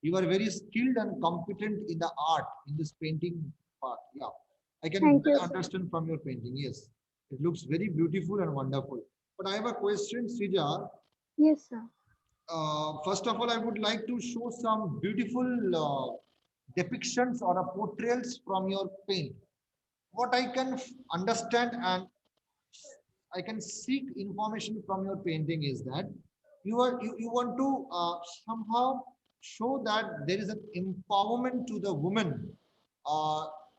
you are very skilled and competent in the art in this painting part. Yeah, I can Thank you, sir. understand from your painting. Yes, it looks very beautiful and wonderful. But I have a question, Srija. Yes, sir. First of all, I would like to show some beautiful depictions or portrayals from your paint. What I can understand and I can seek information from your painting is that you want to somehow show that there is an empowerment to the woman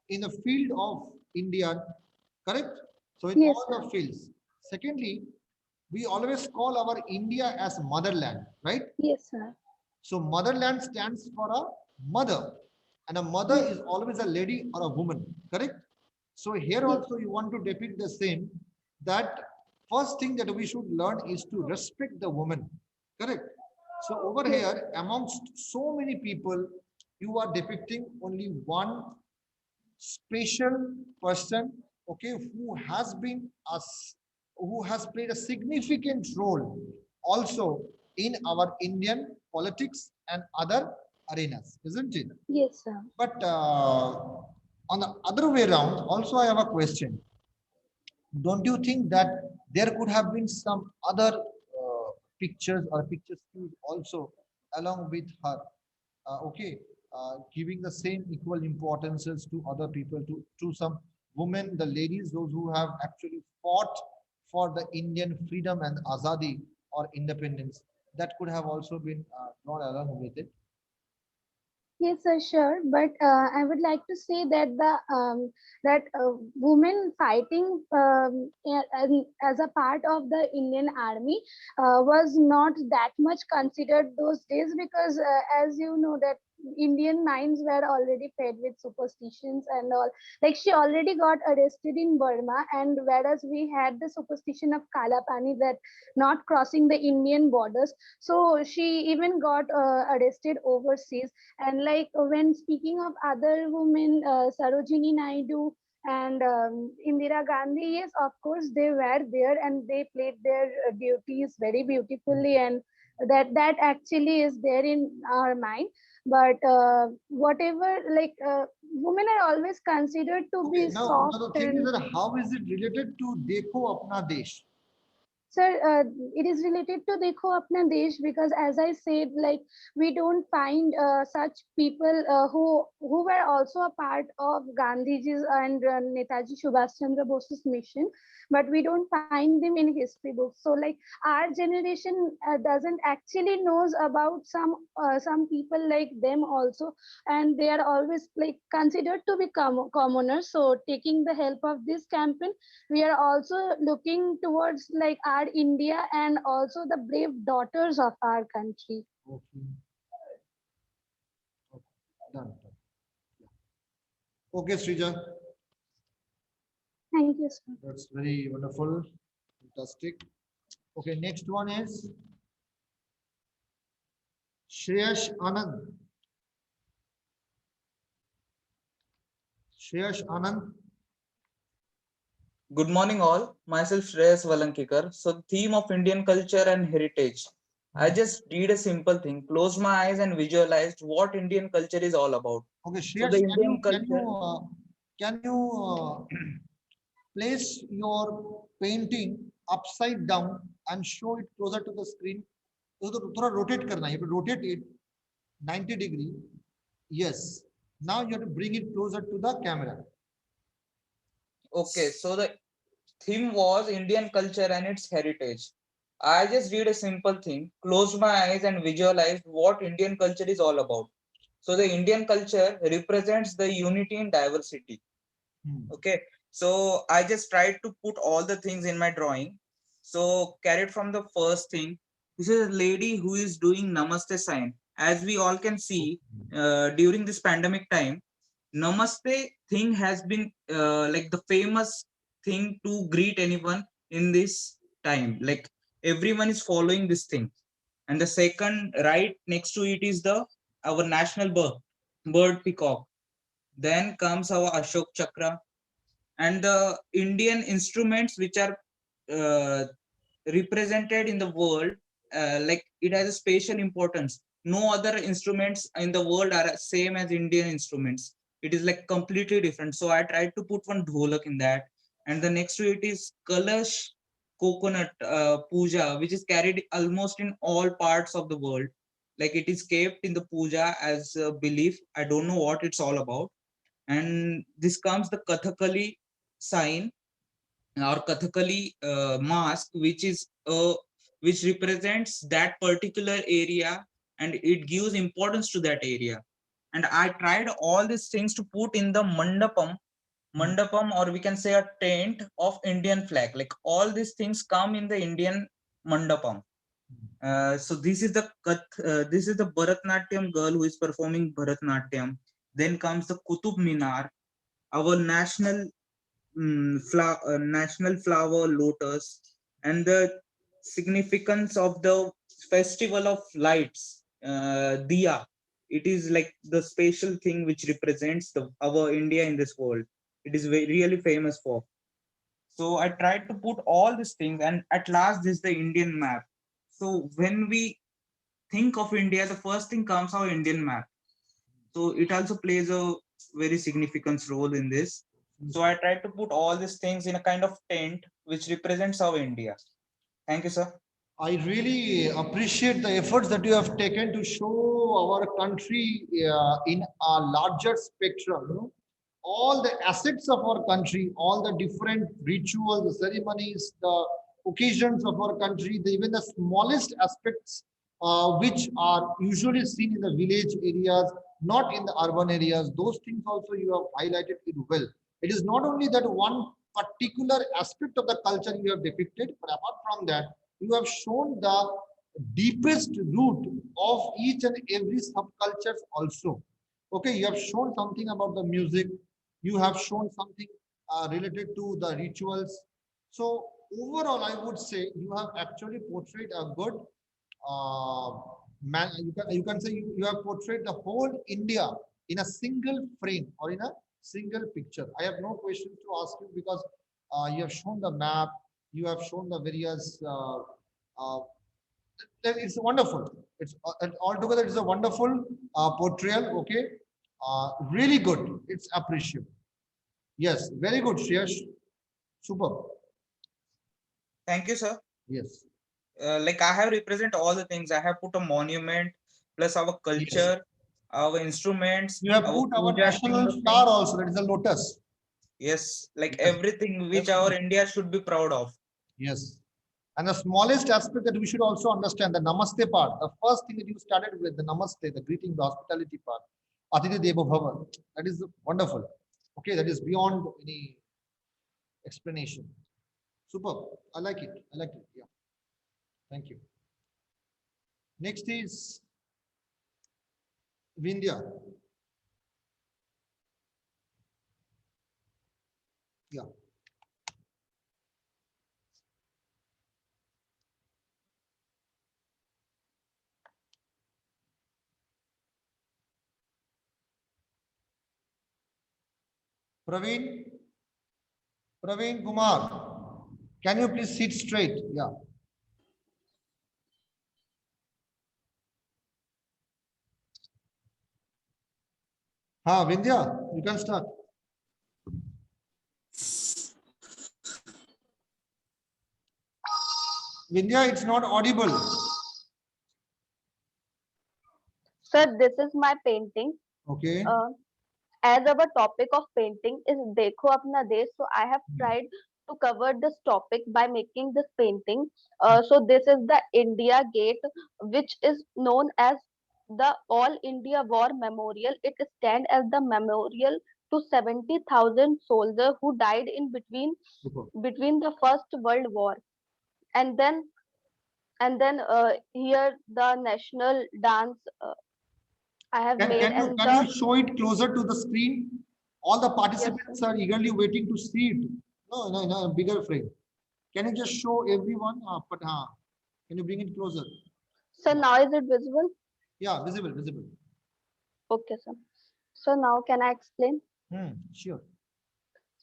in the field of India, correct? So in Yes, all the fields. Secondly, we always call our India as motherland, right? Yes, sir. So motherland stands for a mother. and a mother is always a lady or a woman, correct? So here also you want to depict the same, that first thing that we should learn is to respect the woman, correct? So over here, amongst so many people, you are depicting only one special person, okay, who has played a significant role also in our Indian politics and other arenas, isn't it? Yes, sir. But on the other way around, also I have a question. Don't you think that there could have been some other pictures or picture skills also along with her, okay, giving the same equal importances to other people, to some women, the ladies, those who have actually fought for the Indian freedom and azadi or independence, that could have also been brought along with it. Yes, sir, sure. But I would like to say that women fighting as a part of the Indian army was not that much considered those days, because as you know that Indian minds were already fed with superstitions and all. Like, she already got arrested in Burma, and whereas we had the superstition of Kala Pani, that not crossing the Indian borders, so she even got arrested overseas. And like, when speaking of other women, Sarojini Naidu and Indira Gandhi, yes, of course they were there and they played their duties very beautifully, and that actually is there in our mind. But whatever, like, women are always considered to Okay, be now the soft thing is and. that how is it related to Dekho Apna Desh? Sir, it is related to Dekho Apna Desh, because as I said, like, we don't find such people who were also a part of Gandhiji's and Netaji Subhash Chandra Bose's mission, but we don't find them in history books. So like, our generation doesn't actually knows about some people like them also, and they are always like considered to be commoners. So taking the help of this campaign, we are also looking towards like our India and also the brave daughters of our country. Okay, okay, done. Okay, Srija, Thank you, sir. that's very wonderful, fantastic. Okay, next one is Shreyash Anand. Shreyash Anand. Good morning, all. Myself Shreyas Valankikar. So, the theme of Indian culture and heritage. I just did a simple thing, closed my eyes and visualized what Indian culture is all about. Okay, So, the Shreyash, Indian culture. can you place your painting upside down and show it closer to the screen? तो थोड़ा rotate करना है. You have to rotate it 90 degree. Yes. Now you have to bring it closer to the camera. Okay, so the theme was Indian culture and its heritage. I just did a simple thing, closed my eyes and visualized what Indian culture is all about. So the Indian culture represents the unity in diversity. Okay, so I just tried to put all the things in my drawing. So carried from the first thing, this is a lady who is doing namaste sign. As we all can see, during this pandemic time, namaste thing has been like the famous thing to greet anyone in this time. Like, everyone is following this thing. And the second, right next to it, is the our national bird peacock. Then comes our Ashok Chakra, and the Indian instruments which are uh, represented in the world, like, it has a special importance. No other instruments in the world are same as Indian instruments. It is like completely different. So I tried to put one dholak in that, and the next to it is Kalash coconut puja, which is carried almost in all parts of the world. Like, it is kept in the puja as a belief. I don't know what it's all about. And this comes the Kathakali sign or Kathakali mask, which represents that particular area, and it gives importance to that area. And I tried all these things to put in the mandapam, or we can say a tent of Indian flag. Like, all these things come in the Indian mandapam. So this is the Bharatnatyam girl who is performing Bharatnatyam. Then comes the Qutub Minar, our national flower lotus, and the significance of the festival of lights, Diya. It is like the special thing which represents our India in this world. It is really famous for. So I tried to put all these things, and at last, this is the Indian map. So when we think of India, the first thing comes our Indian map. So it also plays a very significant role in this. So I tried to put all these things in a kind of tent which represents our India. Thank you, sir. I really appreciate the efforts that you have taken to show our country in a larger spectrum. You know, all the assets of our country, all the different rituals, the ceremonies, the occasions of our country, even the smallest aspects which are usually seen in the village areas, not in the urban areas. Those things also you have highlighted it well. It is not only that one particular aspect of the culture you have depicted, but apart from that, you have shown the deepest root of each and every subculture also. Okay, you have shown something about the music, you have shown something related to the rituals. So overall, I would say you have actually portrayed a good uh, man. You can say you have portrayed the whole India in a single frame or in a single picture. I have no questions to ask you because you have shown the map, you have shown the various uh, it's wonderful. It's altogether it's a wonderful portrayal. Okay, really good. It's appreciable. Yes, very good, Shreyash. Super. Thank you, sir. Yes. Like I have represent all the things. I have put a monument plus our Yes. culture, our instruments, You have our put our puja national thing. star also. That is the lotus. Yes, like Yes. everything which our Everything. India should be proud of. Yes. And the smallest aspect that we should also understand the namaste part. The first thing that you started with the namaste, the greeting, the hospitality part. Atiti Devo Bhava. That is wonderful. Okay, that is beyond any explanation. Super. I like it. I like it. Yeah. Thank you. Next is Vindhya. Yeah. Praveen. Praveen Kumar. Can you please sit straight? Yeah. Ha, Vindhya, you can start. Vindhya, it's not audible. Sir, this is my painting. Okay. As our topic of painting is Dekho Apna Desh, so I have tried to cover this topic by making this painting. So this is the India Gate, which is known as the All India War Memorial. It stands as the memorial to 70,000 soldiers who died in Super. between the First World War, and then here the national dance I have made, and Can you the show it closer to the screen? All the yes, participants are eagerly waiting to see it. No, bigger frame. Can you just show everyone? Can you bring it closer? so now is it visible? Yeah, visible, visible. Okay, sir. So now can I explain? Sure.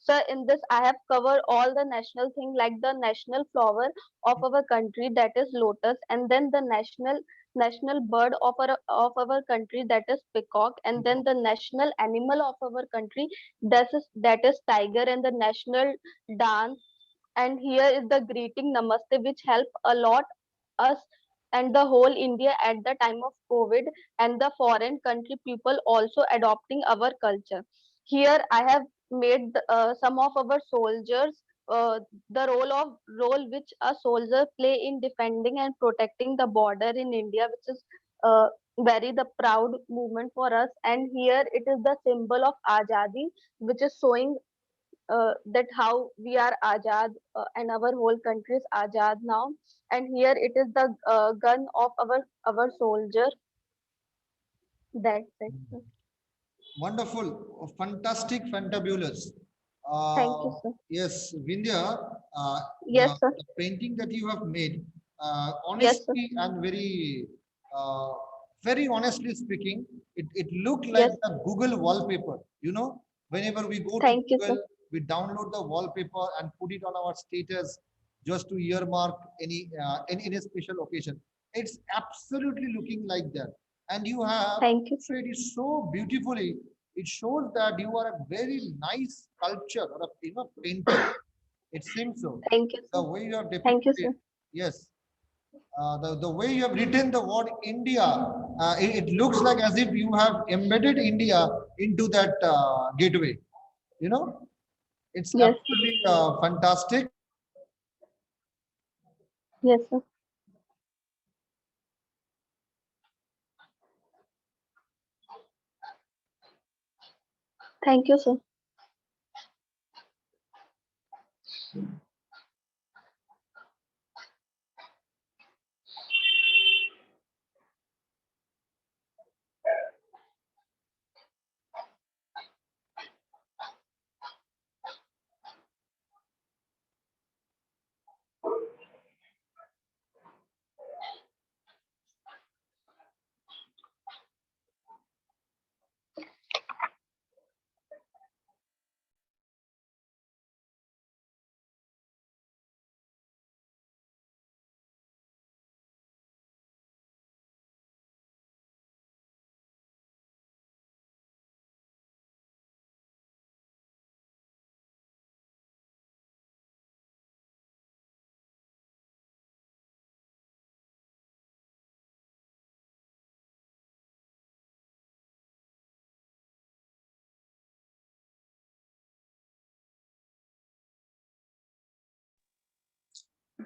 So in this, I have covered all the national thing like the national flower of our country, that is lotus, and then the national bird of our country, that is peacock, and then the national animal of our country, that is tiger, and the national dance. And here is the greeting namaste, which help a lot us and the whole India at the time of COVID, and the foreign country people also adopting our culture. Here I have made some of our soldiers, the role which a soldier play in defending and protecting the border in India, which is very the proud movement for us. And here it is the symbol of Azadi, which is showing that how we are Azad, and our whole country is Azad now. And here it is the gun of our soldier. That's it. Wonderful, fantastic, fantabulous. Thank you, Uh, sir. yes, Vindhya, Yes, sir. the painting that you have made, Yes, sir. honestly and uh, very honestly speaking, it looked like Yes. the Google wallpaper. You know, whenever we go to Thank you, sir. Google, we download the wallpaper and put it on our status just to earmark any special occasion. It's absolutely looking like that, and you have Thank you, sir. portrayed it so beautifully. It shows that you are a very nice sculptor or a painter. It seems so. Thank you, The sir. way you have Thank you, depicted, sir. yes, the way you have written the word India, it looks like as if you have embedded India into that gateway. You know, it's Yes, sir. absolutely fantastic. Yes, sir. Thank you, sir.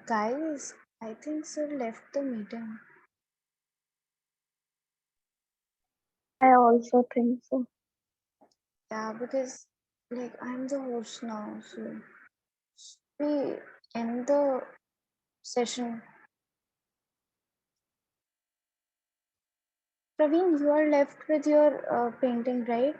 Guys, I think sir left the meeting. I also think so. Yeah, because like I'm the host now, so we end the session. Praveen, you are left with your painting, right?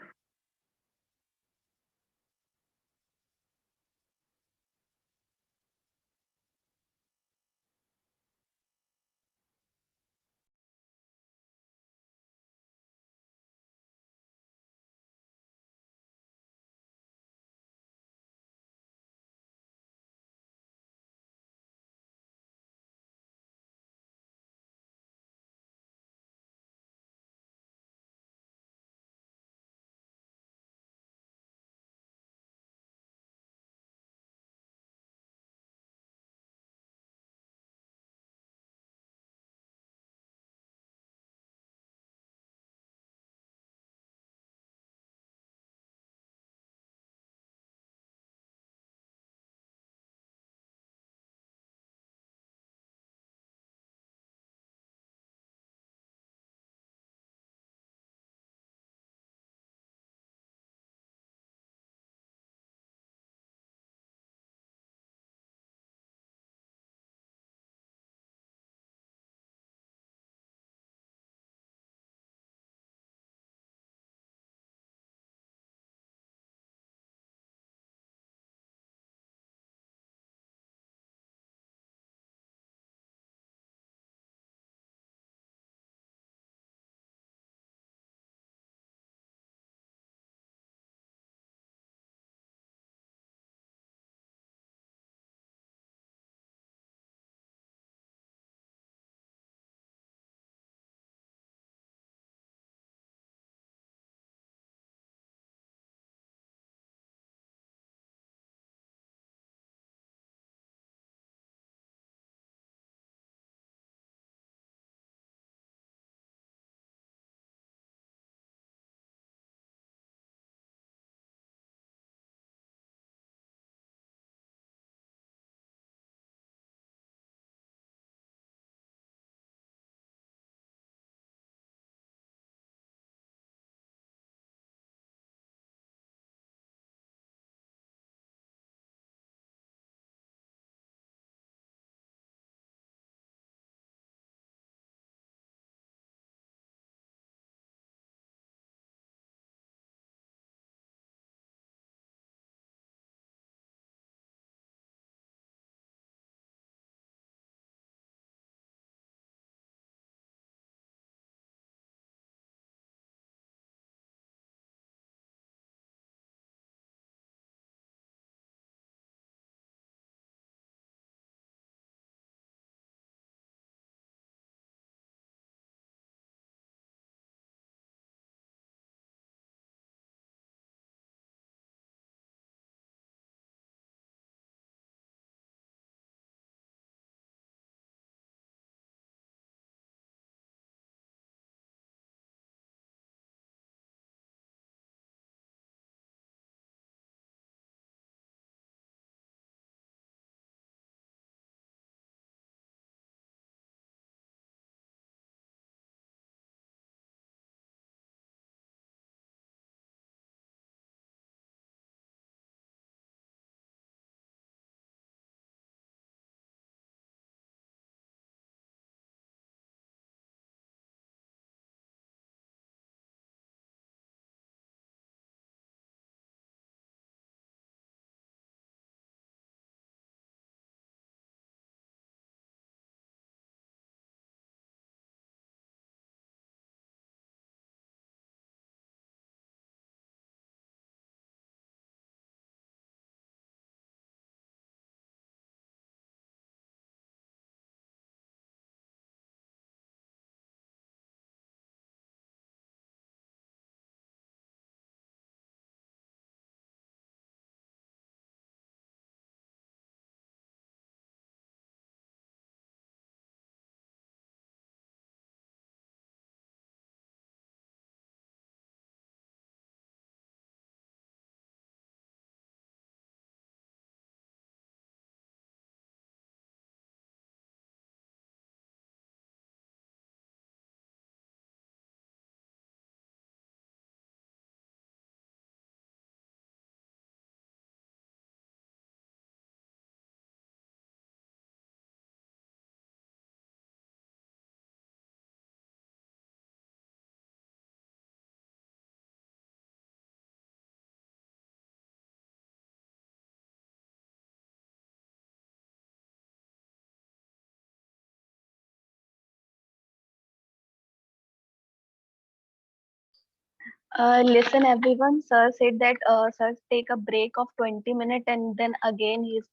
Listen, everyone. Sir said that sir take a break of 20 minutes and then again he is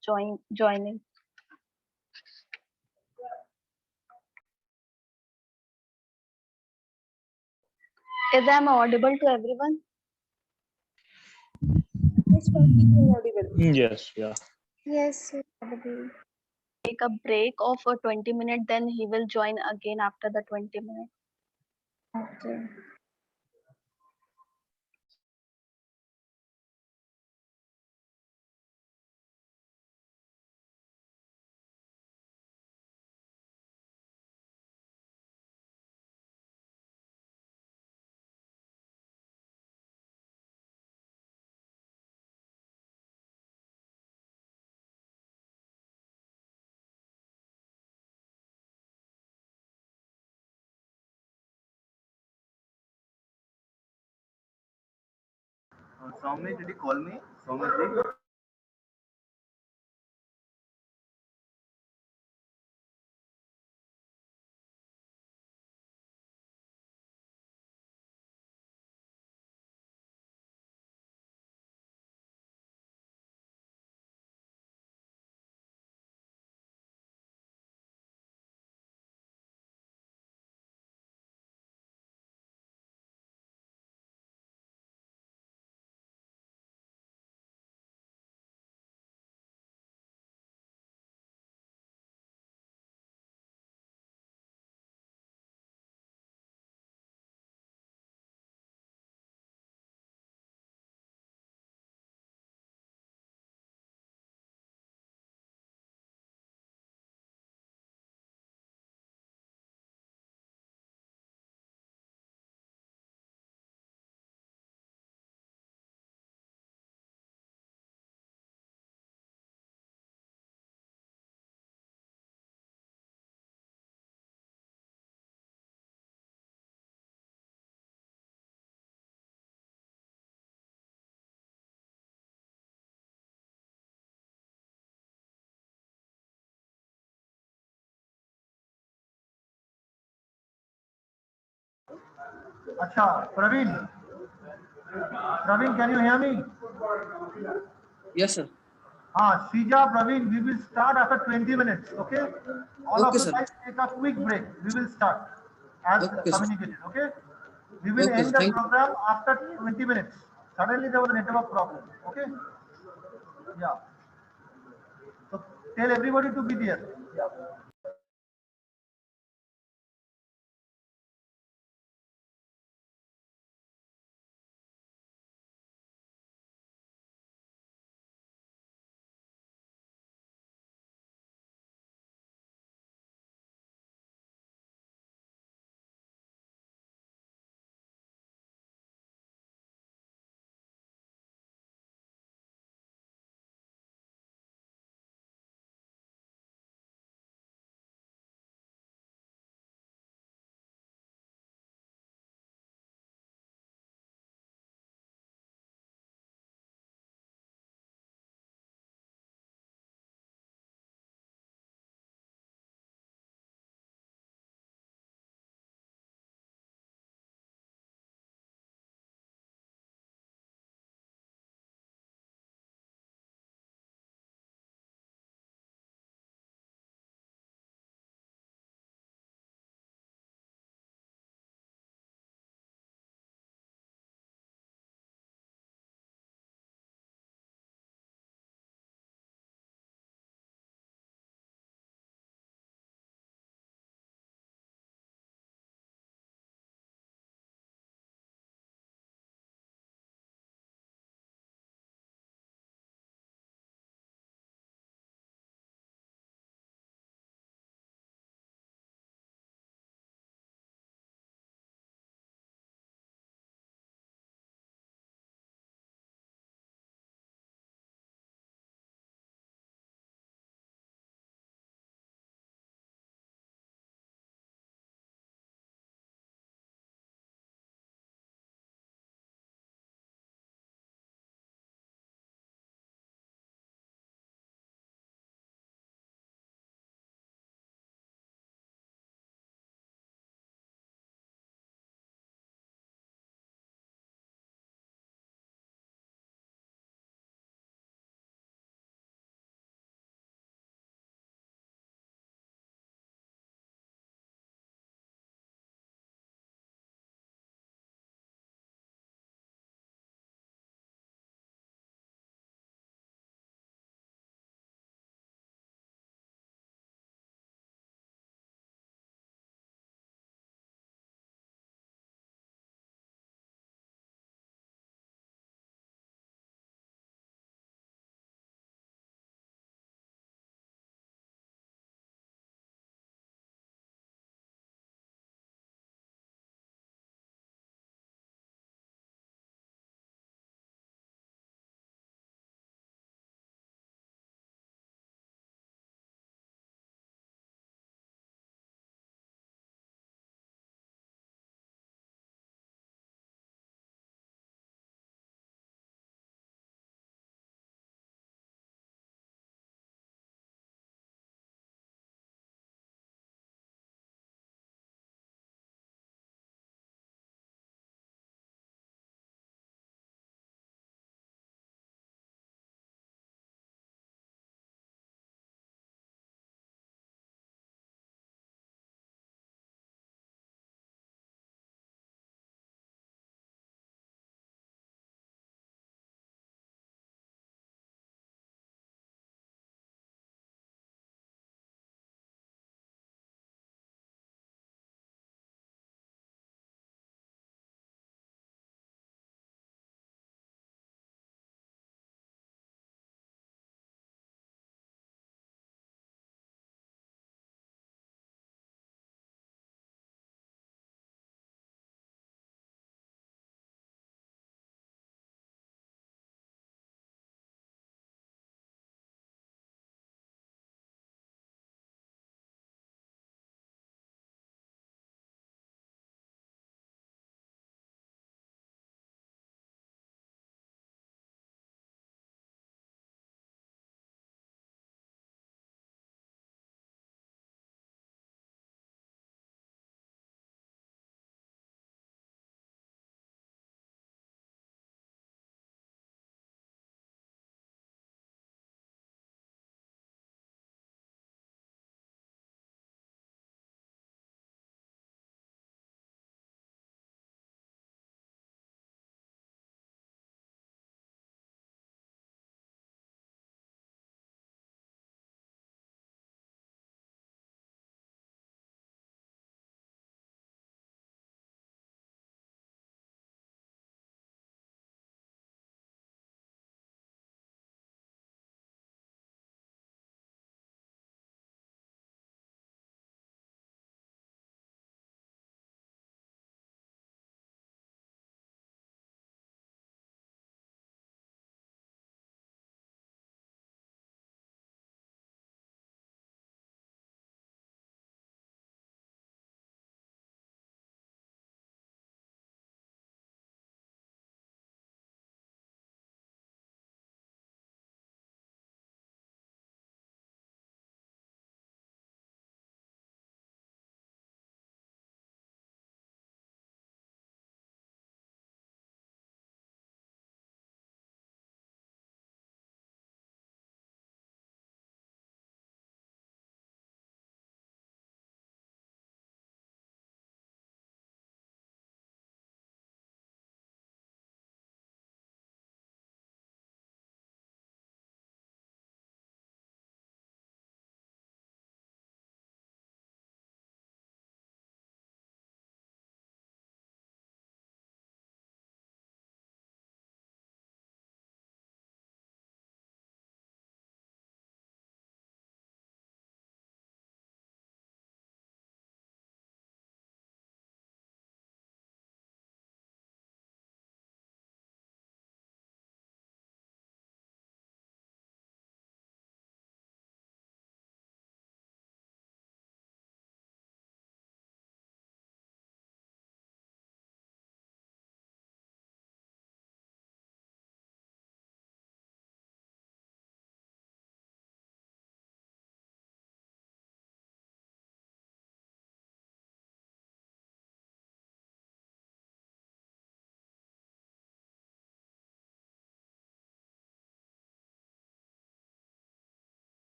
joining. Is I am audible to everyone? Yes, Swati, you are audible. Yes, yeah. Yes, audible. Take a break of 20 minutes, then he will join again after the 20 minutes. Okay. Soumya, did you call me? Soumya, Acha, Praveen. Praveen, can you hear me? Yes, sir. Sija, Praveen, we will start after 20 minutes, okay? All of Okay, you sir. guys take a quick break. We will start as Okay, sir. communicated, okay? We will Okay, sir. end the Thank you. program after 20 minutes. Suddenly there was a network problem, okay? Yeah. So tell everybody to be there. Yeah.